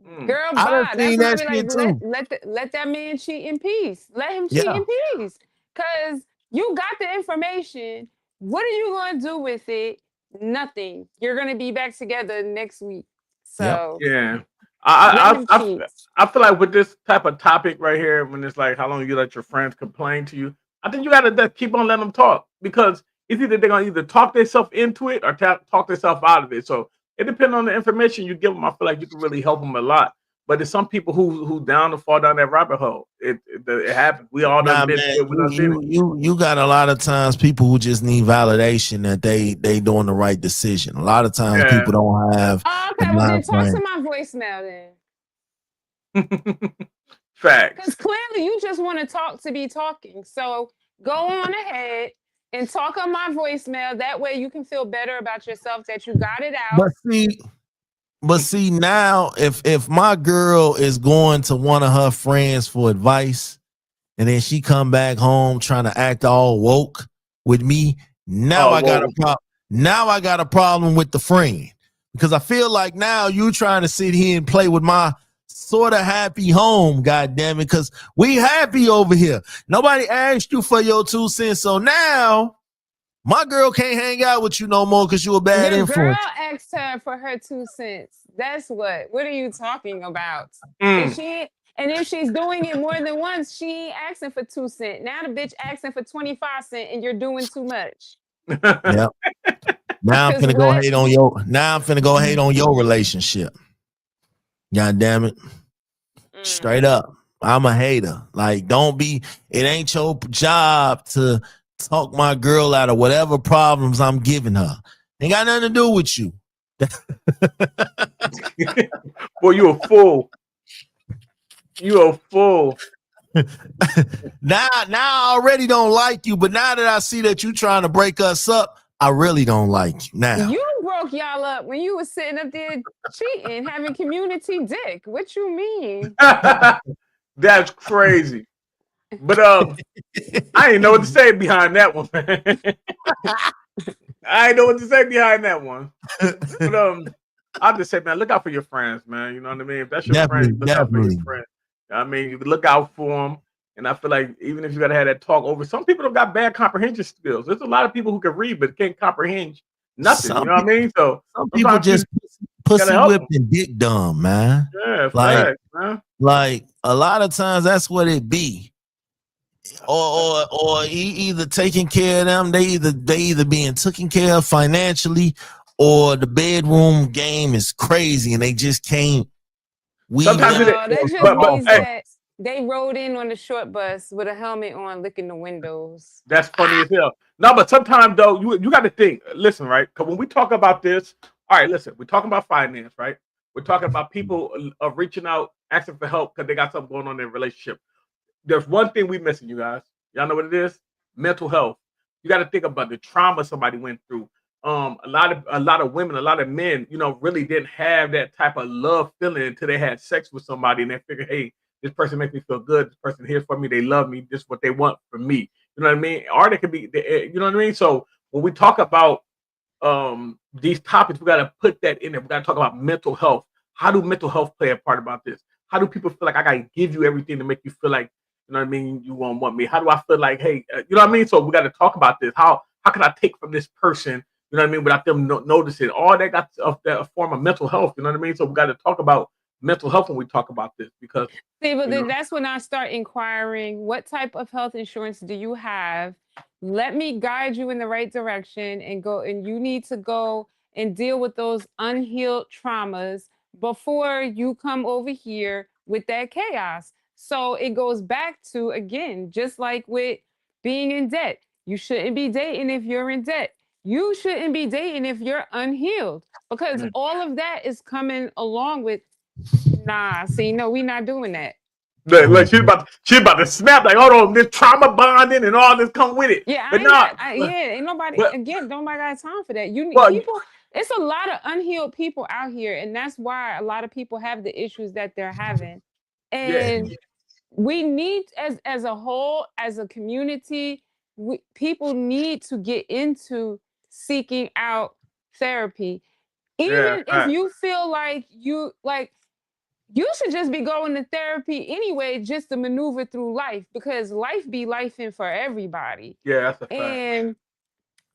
Mm. Girl, I done bye. That's seen why I that be like, shit too. let that man cheat in peace. Let him cheat Yeah. in peace. Cause you got the information. What are you gonna do with it? Nothing. You're gonna be back together next week. Yep. So Yeah. let I, him I, I, cheat. I feel like with this type of topic right here, when it's like how long you let your friends complain to you, I think you got to keep on letting them talk because it's either they're gonna either talk themselves into it or talk themselves out of it. So it depends on the information you give them. I feel like you can really help them a lot. But there's some people who down to fall down that rabbit hole. It happens. We all done Nah, been man, through it. We done seen it. you got a lot of times people who just need validation that they doing the right decision. A lot of times Yeah. people don't have Oh, the okay, well then mind talk to frame. my voicemail then. Facts. Because clearly you just want to talk to be talking. So go on ahead and talk on my voicemail. That way you can feel better about yourself that you got it out. But see now, if my girl is going to one of her friends for advice, and then she come back home trying to act all woke with me, now Oh, I got a whoa. problem. Now I got a problem with the friend because I feel like now you trying to sit here and play with my sort of happy home. God damn it, because we happy over here. Nobody asked you for your 2 cents, so now my girl can't hang out with you no more because you a bad Your girl influence. asked her for her 2 cents. That's what. What are you talking about? And Mm. she and if she's doing it more than once, she ain't asking for 2 cents. Now the bitch asking for 25 cents, and you're doing too much. Yep. Now I'm Cause finna go what? hate on your. Now I'm finna go hate on your relationship. God damn it. Mm. Straight up. I'm a hater. Like, don't be, it ain't your job to talk my girl out of whatever problems I'm giving her. Ain't got nothing to do with you. Boy, you a fool. You a fool. now I already don't like you, but now that I see that you trying to break us up, I really don't like you now. You broke y'all up when you was sitting up there cheating, having community dick. What you mean? That's crazy. But I ain't know what to say behind that one, man. I ain't know what to say behind that one. But I'll just say, man, look out for your friends, man. You know what I mean? If that's your friend, Definitely, you look out for your definitely. friend. I mean, you look out for them. And I feel like even if you gotta have that talk over, some people don't got bad comprehension skills. There's a lot of people who can read but can't comprehend nothing. You Some know what I people, mean? So some people sometimes you just gotta pussy help whipped them. and dick dumb, man. Yeah, Like, facts, man. a lot of times that's what it be. Or either taking care of them, they either being taken care of financially, or the bedroom game is crazy and they just can't weave Sometimes that it, No, that just but means hey, that they rode in on the short bus with a helmet on, licking the windows. that's funny as hell. No, but sometimes though, you got to think. Listen, right? Because when we talk about this, all right, listen, we're talking about finance, right? We're talking about people reaching out, asking for help because they got something going on in their relationship. there's one thing we missing, you guys. Y'all know what it is? Mental health. You got to think about the trauma somebody went through. A lot of women, a lot of men, really didn't have that type of love feeling until they had sex with somebody and they figured, hey, this person makes me feel good. This person here for me. They love me. This is what they want from me. You know what I mean? Or they could be, you know what I mean? So when we talk about these topics, we got to put that in there. We got to talk about mental health. How do mental health play a part about this? How do people feel like I got to give you everything to make you feel like, you know what I mean, you won't want me? How do I feel like, hey, you know what I mean? So we got to talk about this. How can I take from this person, you know what I mean, without them noticing? All that got a form of mental health, you know what I mean? So we got to talk about mental health when we talk about this because, See, but you know, then that's when I start inquiring, what type of health insurance do you have? Let me guide you in the right direction and go, and you need to go and deal with those unhealed traumas before you come over here with that chaos. So it goes back to, again, just like with being in debt. You shouldn't be dating if you're in debt. You shouldn't be dating if you're unhealed because mm, all of that is coming along with, nah, see, no, we not doing that. like Mhm. she's about to snap, like, hold on, this trauma bonding and all this come with it. Yeah, I But ain't got. not, Yeah, ain't nobody. but, Again, nobody got time for that. You need well, people. It's a lot of unhealed people out here, and that's why a lot of people have the issues that they're having. yeah, And we need, as a whole, as a community, people need to get into seeking out therapy, yeah, even if you feel like you should just be going to therapy anyway, just to maneuver through life because life be lifing for everybody. yeah, that's a fact. And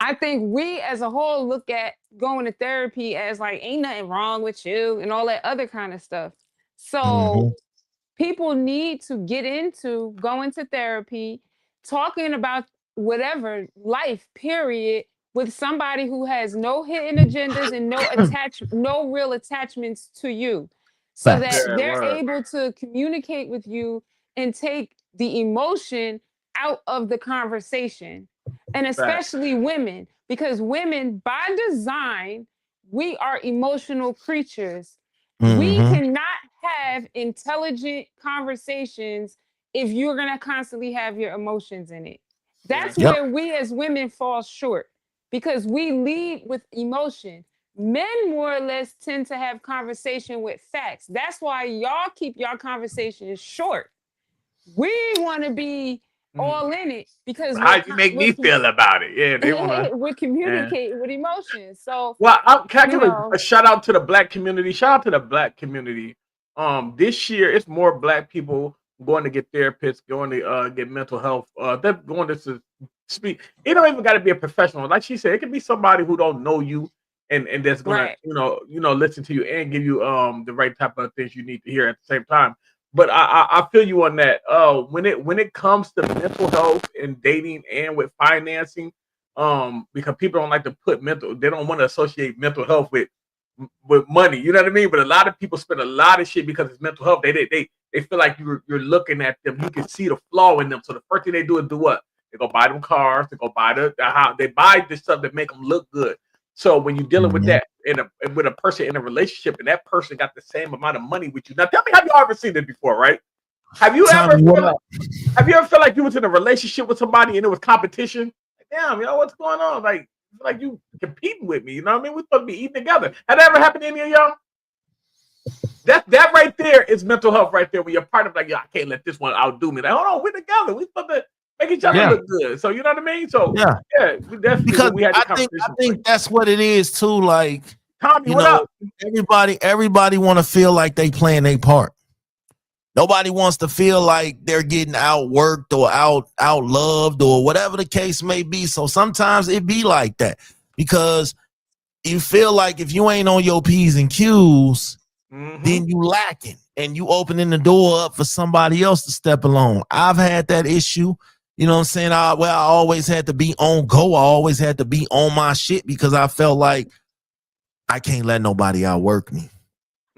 I think we as a whole look at going to therapy as like, ain't nothing wrong with you and all that other kind of stuff. So Mhm. people need to get into going to therapy, talking about whatever life, period, with somebody who has no hidden agendas and no real attachments to you. So that Facts. Yeah, they're word, able to communicate with you and take the emotion out of the conversation. And fact. especially women, because women by design, we are emotional creatures. We Mhm. cannot have intelligent conversations if you're going to constantly have your emotions in it. Yeah, That's Yep. where we as women fall short because we lead with emotion. Men more or less tend to have conversation with facts. That's why y'all keep y'all conversations short. We want to be mm. all in it because How you make me feel about it? Yeah, they wanna. we're Yeah. communicating with emotions. So, Well, can I you give know, a shout out to the black community? Shout out to the black community. This year it's more black people going to get therapists, going to get mental health. They're going to speak. It don't even got to be a professional. Like she said, it could be somebody who don't know you and that's gonna right. listen to you and give you the right type of things you need to hear at the same time. But I feel you on that. When it comes to mental health and dating and with financing, because people don't like to they don't want to associate mental health with money, you know what I mean? But a lot of people spend a lot of shit because it's mental health. They feel like you're looking at them, you can see the flaw in them. So the first thing they do is do what? They go buy them cars, they go buy the house, they buy this stuff that make them look good. So when you're dealing with Mhm. that with a person in a relationship and that person got the same amount of money with you, now tell me, have you ever seen this before, right? have you ever Tommy, what felt up? have you ever felt like you was in a relationship with somebody and it was competition? Like, damn, what's going on? Like you competing with me. You know what I mean? We're supposed to be eating together. Had that ever happened to any of y'all? That right there is mental health right there. When you're part of like, I can't let this one outdo me. Like, hold on, we're together. We supposed to make each other Yeah. Right. look good. So you know what I mean? So Yeah. yeah, we definitely Because when we had the I conversation, like, think that's what it is too. Like, Tommy, you what know, up? everybody want to feel like they playing their part. Nobody wants to feel like they're getting outworked or out loved or whatever the case may be. So sometimes it be like that because you feel like if you ain't on your P's and Q's, Mm-hmm. then you lacking and you opening the door up for somebody else to step along. I've had that issue. You know what I'm saying? I always had to be on go. I always had to be on my shit because I felt like I can't let nobody outwork me.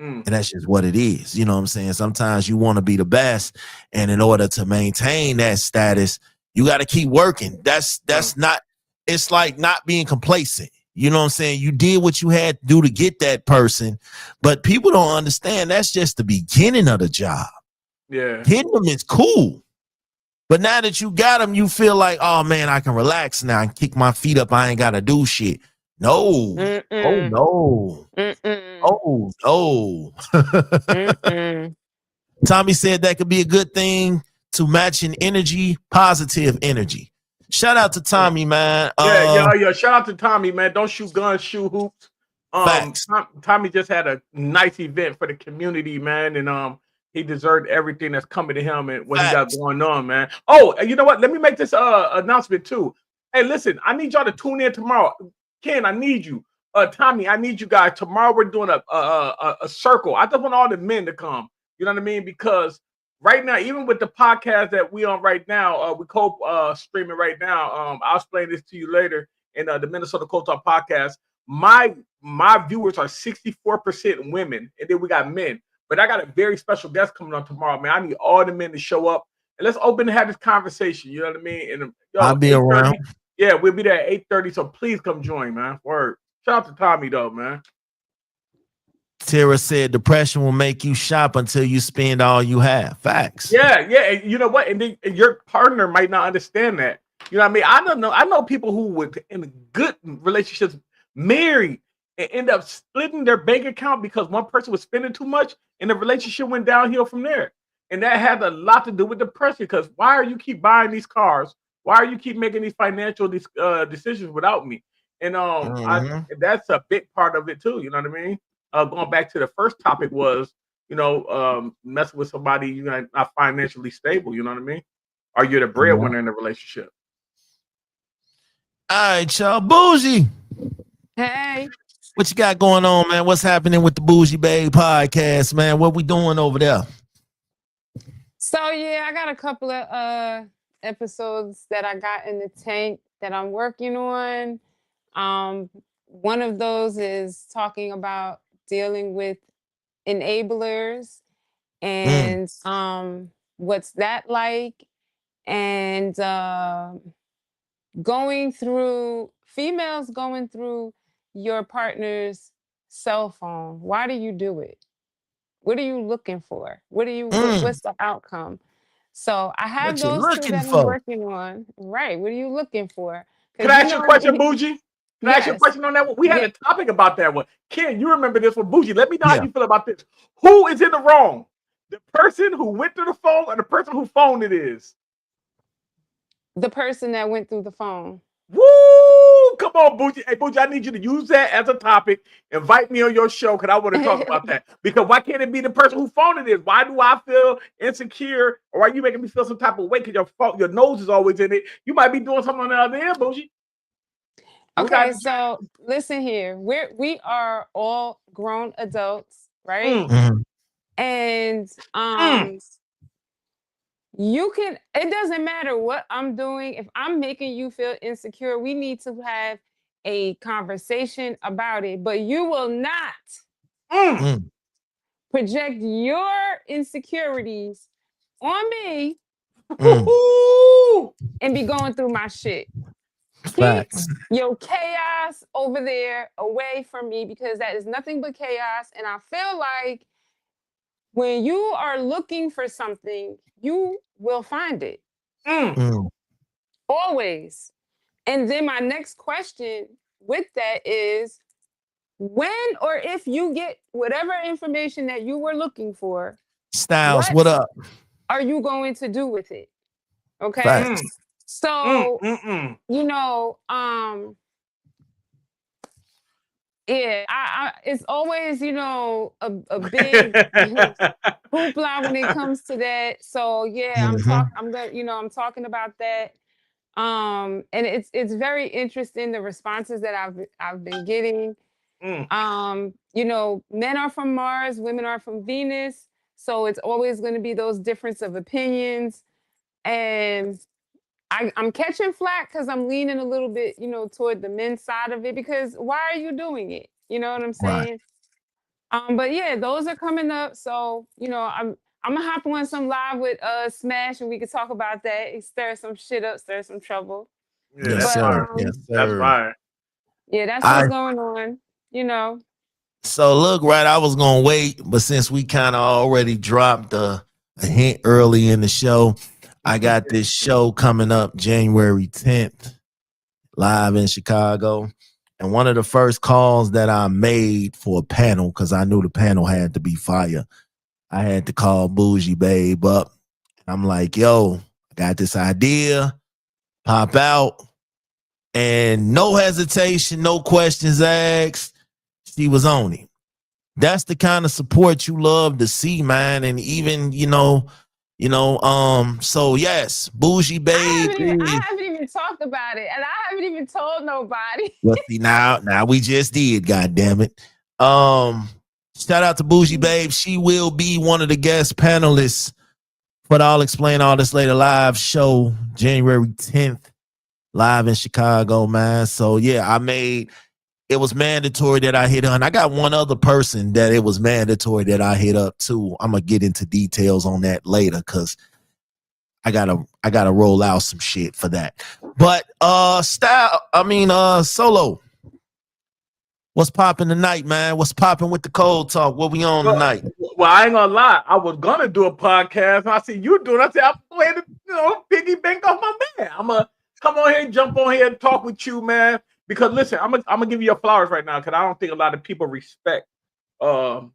Mm, And that's just what it is. You know what I'm saying? Sometimes you want to be the best. And in order to maintain that status, you got to keep working. mm, That's not, it's like not being complacent. You know what I'm saying? You did what you had to do to get that person, but people don't understand that's just the beginning of the job. yeah. Getting them is cool. But now that you got them, you feel like, oh man, I can relax now and kick my feet up. I ain't gotta do shit. No. Oh Mm-mm. no. Mm-mm. Oh no. Mm-mm. Tommy said that could be a good thing to matching energy, positive energy. Shout out to Tommy, man. Yeah. Shout out to Tommy, man. Don't shoot guns, shoot hoops. Facts. Tommy just had a nice event for the community, man, and he deserved everything that's coming to him and what he got Facts. going on, man. Oh, and you know what? Let me make this announcement too. Hey, listen, I need y'all to tune in tomorrow. Ken, I need you. Tommy, I need you guys. Tomorrow we're doing a circle. I just want all the men to come. You know what I mean? Because right now, even with the podcast that we on right now, we co streaming right now. I'll explain this to you later in the Minnesota Cold Talk podcast. My viewers are 64% women, and then we got men. But I got a very special guest coming on tomorrow, man. I need all the men to show up and let's open and have this conversation. You know what I mean? And I'll be around. Yeah, we'll be there at 8:30. So please come join, man. Word. Shout out to Tommy though, man. Tara said depression will make you shop until you spend all you have. Facts. Yeah. And you know what? And your partner might not understand that. You know what I mean? I don't know. I know people who would in good relationships married and end up splitting their bank account because one person was spending too much and the relationship went downhill from there. And that had a lot to do with depression because why are you keep buying these cars? Why are you keep making these financial decisions without me? And that's a big part of it too. You know what I mean? Going back to the first topic was, messing with somebody you're not financially stable. You know what I mean? Are you the breadwinner in the relationship? All right, y'all. Bougie. Hey. What you got going on, man? What's happening with the Bougie Babe podcast, man? What we doing over there? So yeah, I got a couple of episodes that I got in the tank that I'm working on. One of those is talking about dealing with enablers and what's that like, and females going through your partner's cell phone. Why do you do it? What are you looking for? What's the outcome? So I have those two that I'm working on. Right. What are you looking for? Can I ask you a question, Bougie? Can I ask you a question on that one? We had a topic about that one. Ken, you remember this one, Bougie. Let me know how you feel about this. Who is in the wrong? The person who went through the phone or the person who phoned it is? The person that went through the phone. Woo! Come on, Bougie. Hey, Bougie, I need you to use that as a topic. Invite me on your show because I want to talk about that. Because why can't it be the person who phoned it is? Why do I feel insecure? Or why are you making me feel some type of way because your nose is always in it? You might be doing something on the other end, Bougie. Okay, so listen here. We are all grown adults, right? And it doesn't matter what I'm doing. If I'm making you feel insecure, we need to have a conversation about it. But you will not project your insecurities on me and be going through my shit. Keep your chaos over there away from me because that is nothing but chaos. And I feel like when you are looking for something, you will find it. Always. And then my next question with that is, when or if you get whatever information that you were looking for, Styles, what up? Are you going to do with it? Okay. So, it's always, a big hoopla when it comes to that. So yeah, I'm talking about that. And it's very interesting, the responses that I've been getting. Men are from Mars, women are from Venus. So it's always going to be those difference of opinions. And I'm catching flack because I'm leaning a little bit, toward the men's side of it, because why are you doing it? You know what I'm saying? Right. But yeah, those are coming up. So, I'm gonna hop on some live with Smash and we can talk about that. Stir some shit up, stir some trouble. Yeah, that's fine. That's fine. Yeah, that's what's going on, So look, right, I was gonna wait, but since we kind of already dropped a hint early in the show, I got this show coming up January 10th, live in Chicago. And one of the first calls that I made for a panel, because I knew the panel had to be fire, I had to call Bougie Babe up. I'm like, yo, I got this idea, pop out. And no hesitation, no questions asked. She was on it. That's the kind of support you love to see, man. And even, so yes, Bougie Babe I is. haven't even talked about it, and I haven't even told nobody. Well, see, now we just did, God damn it. Shout out to Bougie Babe. She will be one of the guest panelists for the I'll Explain All This Later live show, January 10th, live in Chicago, man. So yeah, it was mandatory that I hit on. I got one other person that it was mandatory that I hit up too. I'm gonna get into details on that later because I gotta roll out some shit for that. But Solo, what's popping tonight, man? What's popping with the cold talk? What we on tonight? Well, I ain't gonna lie. I was gonna do a podcast. I see you doing. I said I'm going to, piggy bank off my man. I'm gonna come on here, jump on here, and talk with you, man. Because listen, I'm gonna give you your flowers right now because I don't think a lot of people respect the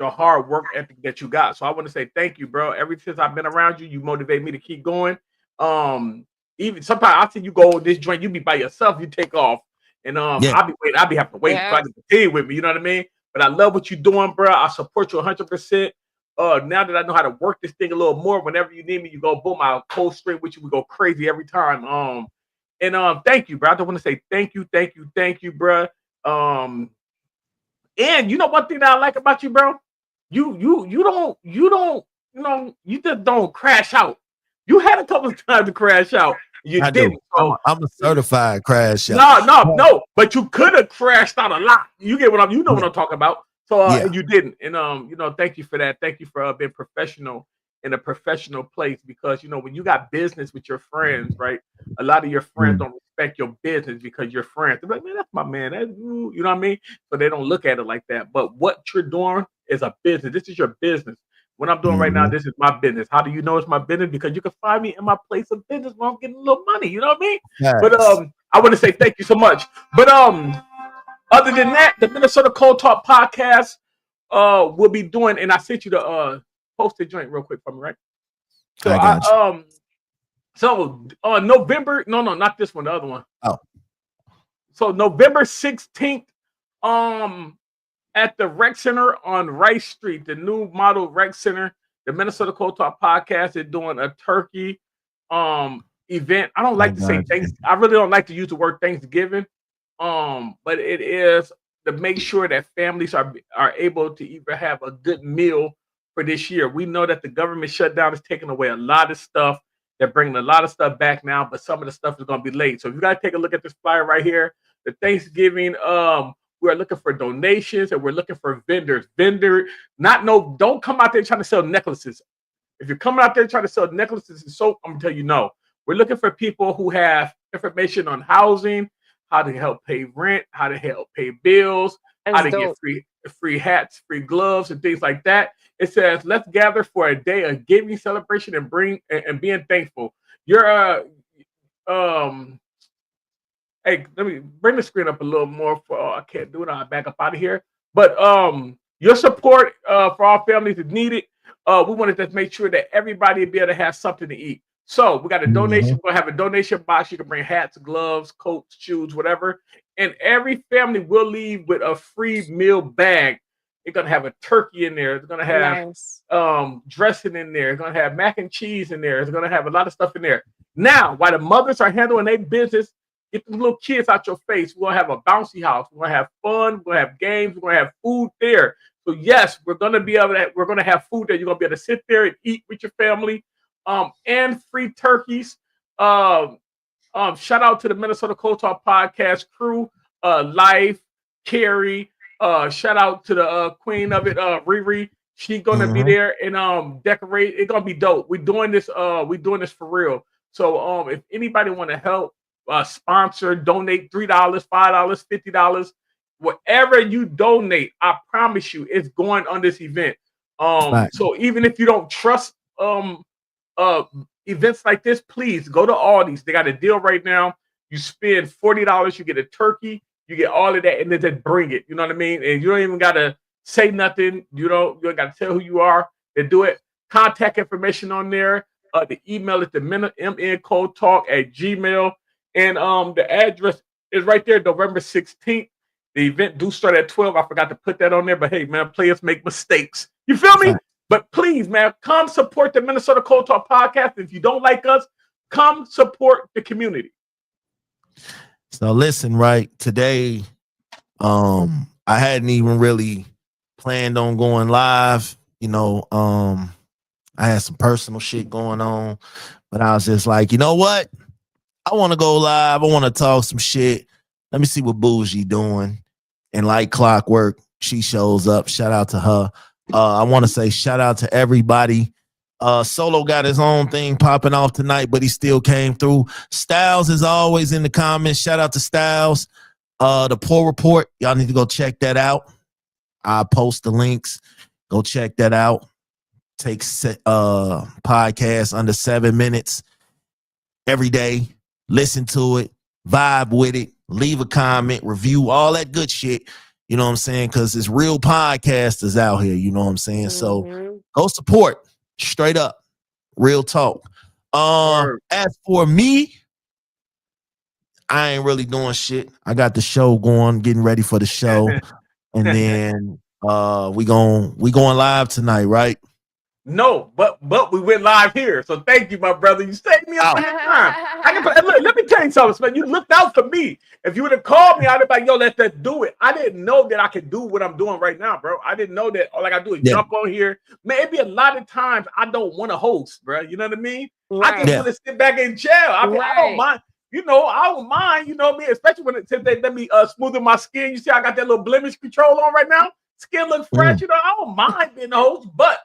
hard work ethic that you got. So I want to say thank you, bro. Ever since I've been around you, you motivate me to keep going. Even sometimes I see you go this joint, you be by yourself, you take off, and Yeah. I'll be waiting. I'll be having to wait so I can continue with me. You know what I mean? But I love what you're doing, bro. I support you 100%. Now that I know how to work this thing a little more, whenever you need me, you go boom, I'll pull straight with you. We go crazy every time. Thank you, bro. I just want to say thank you, bro. And you know one thing that I like about you, bro? You just don't crash out. You had a couple of times to crash out. You I didn't. do. So I'm a certified crash out. no. But you could have crashed out a lot. You get what I'm. You know what I'm talking about. So Yeah. you didn't. And thank you for that. Thank you for being professional in a professional place because when you got business with your friends, right? A lot of your friends don't respect your business because you're friends. They're like, man, that's my man. That's, you know what I mean? So they don't look at it like that. But what you're doing is a business. This is your business. What I'm doing right now, this is my business. How do you know it's my business? Because you can find me in my place of business where I'm getting a little money. You know what I mean? Yes. But I want to say thank you so much. But other than that, the Minnesota Cold Talk podcast will be doing, and I sent you the posted joint real quick for me, right? So I got you. So November, no, not this one, the other one. Oh. So November 16th, at the Rec Center on Rice Street, the new model Rec Center, the Minnesota Cold Talk podcast is doing a turkey event. I don't like to say thanks. I really don't like to use the word Thanksgiving. But it is to make sure that families are able to either have a good meal for this year. We know that the government shutdown is taking away a lot of stuff. They're bringing a lot of stuff back now, but some of the stuff is going to be late. So if you got to take a look at this flyer right here, the Thanksgiving, we're looking for donations and we're looking for vendors. Don't come out there trying to sell necklaces. If you're coming out there trying to sell necklaces and soap, I'm gonna tell you no. We're looking for people who have information on housing, how to help pay rent, how to help pay bills, how to get free hats, free gloves, and things like that. It says, let's gather for a day of giving, celebration, and being thankful. Hey, let me bring the screen up a little more. I can't do it. I'll back up out of here. But your support for our families is needed. We wanted to make sure that everybody be able to have something to eat. So we got a donation. We're gonna have a donation box. You can bring hats, gloves, coats, shoes, whatever. And every family will leave with a free meal bag. It's gonna have a turkey in there. It's gonna have dressing in there. It's gonna have mac and cheese in there. It's gonna have a lot of stuff in there. Now, while the mothers are handling their business, get the little kids out your face. We're gonna have a bouncy house. We're gonna have fun. We're gonna have games. We're gonna have food there. So yes, we're gonna have food there. You're gonna be able to sit there and eat with your family. And free turkeys. Shout out to the Minnesota Cold Talk podcast crew, Life, Carrie. Shout out to the queen of it, Riri. She's gonna be there and decorate. It's gonna be dope. We're doing this for real. So if anybody want to help sponsor, donate $3, $5, $50, whatever you donate, I promise you it's going on this event. So even if you don't trust events like this, please go to Aldi's. They got a deal right now. You spend $40, you get a turkey, you get all of that, and then just bring it. You know what I mean? And you don't even gotta say nothing. You don't gotta tell who you are. They do it. Contact information on there. The email is the mncodetalk@gmail. And the address is right there, November 16th. The event do start at 12. I forgot to put that on there, but hey, man, players make mistakes. You feel me? But please, man, come support the Minnesota Code Talk podcast. If you don't like us, come support the community. So listen, right, today, I hadn't even really planned on going live. You know, I had some personal shit going on, but I was just like, you know what? I want to go live. I want to talk some shit. Let me see what Bougie doing. And like clockwork, she shows up. Shout out to her. I want to say shout out to everybody. Solo got his own thing popping off tonight, but he still came through. Styles is always in the comments. Shout out to Styles. The Poor Report, y'all need to go check that out. I'll post the links. Go check that out. Takes podcast under 7 minutes every day. Listen to it, vibe with it, leave a comment, review, all that good shit. You know what I'm saying? Because it's real podcasters out here. You know what I'm saying? So go support. Straight up. Real talk. As for me, I ain't really doing shit. I got the show going, getting ready for the show. And then we going live tonight, right? No, but we went live here. So thank you, my brother. You saved me up time. Let me tell you something, man. You looked out for me. If you would have called me, I'd have been like, yo, let's do it. I didn't know that I could do what I'm doing right now, bro. I didn't know that all I gotta do is jump on here. Maybe a lot of times I don't want to host, bro. You know what I mean? Right. I just want to sit back and chill. I don't mind. You know, I don't mind, you know what I mean? Especially when since they let me smoothen my skin. You see, I got that little blemish control on right now. Skin looks fresh, you know. I don't mind being the host, but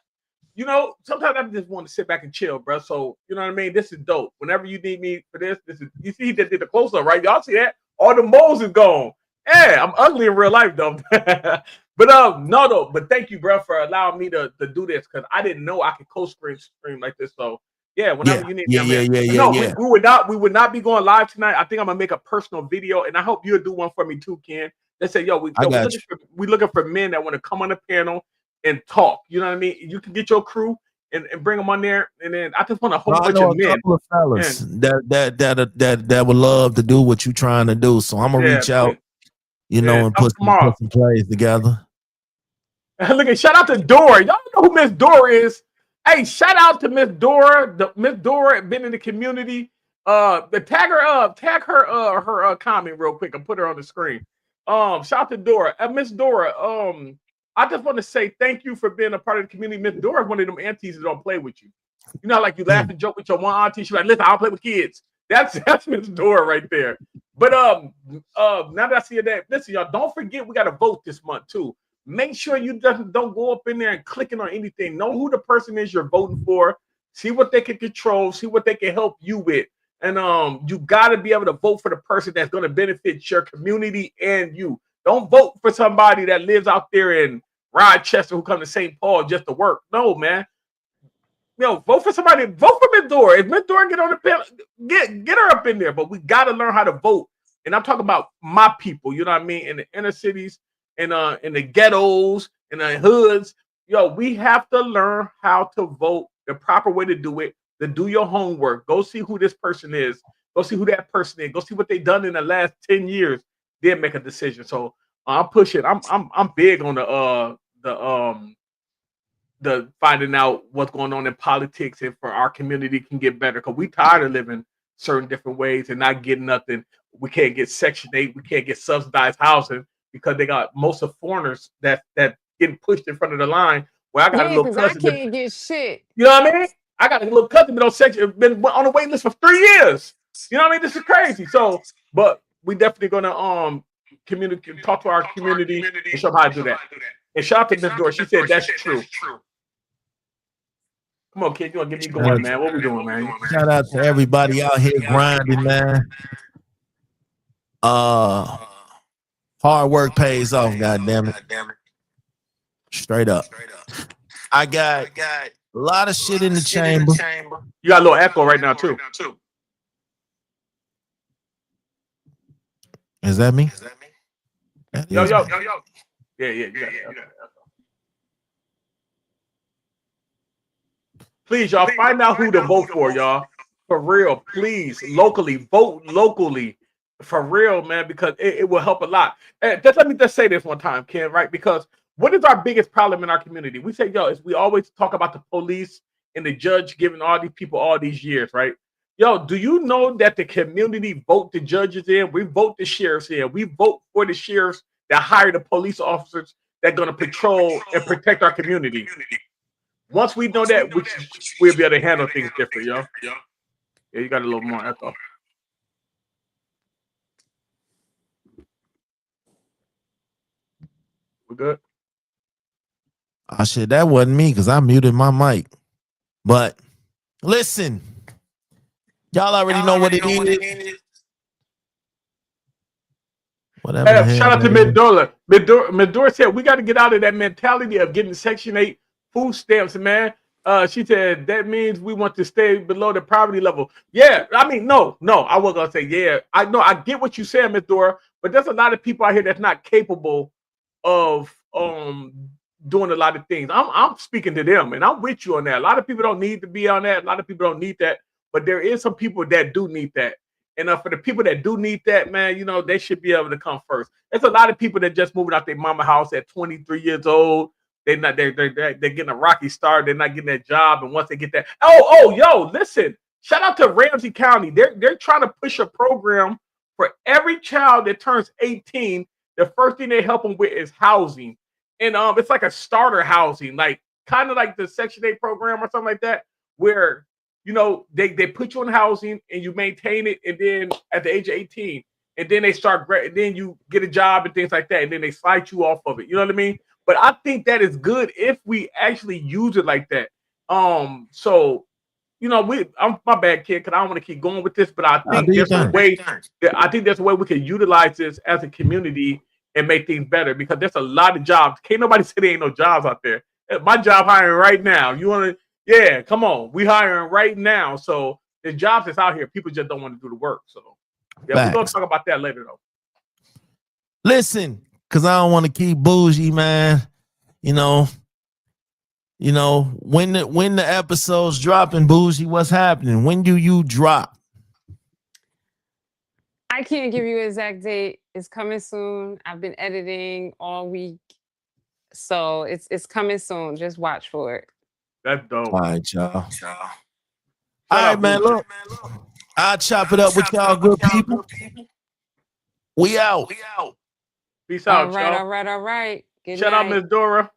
you know, sometimes I just want to sit back and chill, bro. So, you know what I mean? This is dope. Whenever you need me for this is, you see, he just did the close up, right? Y'all see that? All the moles is gone. Yeah, I'm ugly in real life, though. But thank you, bro, for allowing me to do this because I didn't know I could co-stream like this. So, yeah, whenever you need me, we would not be going live tonight. I think I'm gonna make a personal video, and I hope you'll do one for me too, Ken. They say, we looking for men that want to come on the panel and talk. You know what I mean? You can get your crew and bring them on there, and then I just want a whole bunch of men. Couple of fellas that would love to do what you're trying to do. So I'm gonna reach out, and put some plays together. Look at shout out to Dora. Y'all know who Miss Dora is. Hey, shout out to Miss Dora. Miss Dora been in the community. Tag her comment real quick and put her on the screen. Shout out to Dora. Miss Dora. I just want to say thank you for being a part of the community. Miss Dora is one of them aunties that don't play with you. You know, like you laugh and joke with your one auntie. She's like, listen, I don't play with kids. That's Miss Dora right there. But now that I see that, listen, y'all, don't forget we got to vote this month too. Make sure you don't go up in there and clicking on anything. Know who the person is you're voting for. See what they can control. See what they can help you with. And you got to be able to vote for the person that's going to benefit your community and you. Don't vote for somebody that lives out there in Rochester who come to St. Paul just to work. No, man. Vote for somebody. Vote for Miss Dora. If Miss Dora get on the panel, get her up in there. But we got to learn how to vote. And I'm talking about my people. You know what I mean? In the inner cities, in the ghettos, in the hoods. We have to learn how to vote. The proper way to do it. To do your homework. Go see who this person is. Go see who that person is. Go see what they've done in the last 10 years. Then make a decision. So I'm pushing. I'm big on the finding out what's going on in politics and for our community can get better because we tired of living certain different ways and not getting nothing. We can't get Section 8. We can't get subsidized housing because they got most of foreigners that getting pushed in front of the line. Well, I got a little cousin. I can't get shit. You know what I mean? I got a little cousin been on the wait list for 3 years. You know what I mean? This is crazy. So, but we definitely gonna communicate, talk to our community and show them how to do that. And shout out to Miss Dora. She said that's true. Come on, kid. You want to get me going, man? What we doing, man? Shout out to everybody out here grinding, man. Hard work pays off, goddamn it. Straight up. I got A lot of shit in the chamber. You got a little echo right now too. Is that me? That Yo. is me. Yeah. You got it. Please, y'all, find out who to vote for, y'all. For real, please, locally, vote locally. For real, man, because it will help a lot. And just let me just say this one time, Ken, right? Because what is our biggest problem in our community? We say, yo, is we always talk about the police and the judge giving all these people all these years, right? Yo, do you know that the community vote the judges in? We vote the sheriffs in. We vote for the sheriffs that hire the police officers that are going to patrol and protect our community. Once we know that, we'll be able to handle things different, yo. Yeah, you got a little more echo. We good? Oh shit, that wasn't me because I muted my mic. But listen, y'all already know what it is. Whatever the hell. Shout out to Midora. Midora said we got to get out of that mentality of getting Section 8 food stamps, man. She said that means we want to stay below the poverty level. Yeah, I mean, no, I wasn't gonna say yeah. I know I get what you said, Midora, but there's a lot of people out here that's not capable of doing a lot of things. I'm speaking to them, and I'm with you on that. A lot of people don't need to be on that. A lot of people don't need that, but there is some people that do need that. And for the people that do need that, man, you know, they should be able to come first. There's a lot of people that just moving out their mama house at 23 years old. They're getting a rocky start. They're not getting that job. And once they get that, yo, listen, shout out to Ramsey County. They're trying to push a program for every child that turns 18. The first thing they help them with is housing. And it's like a starter housing, like kind of like the Section 8 program or something like that, where you know, they put you in housing and you maintain it, and then at the age of 18, and then they start, then you get a job and things like that, and then they slide you off of it. You know what I mean? But I think that is good if we actually use it like that. So you know, I'm my bad, kid, because I don't want to keep going with this, but I think there's a way. I think there's a way we can utilize this as a community and make things better, because there's a lot of jobs. Can't nobody say there ain't no jobs out there. My job hiring right now. You want to? Yeah, come on. We hiring right now. So the jobs that's out here, people just don't want to do the work. So yeah, we're gonna talk about that later though. Listen, because I don't want to keep bougie, man. You know, when the episodes dropping, bougie, what's happening? When do you drop? I can't give you an exact date. It's coming soon. I've been editing all week. So it's coming soon. Just watch for it. That's dope. All right, y'all. All right, man. Look, I'll chop it up with y'all, good people. We out. Peace out, all right. y'all. All right. Good Shout out, night. Miss Dora.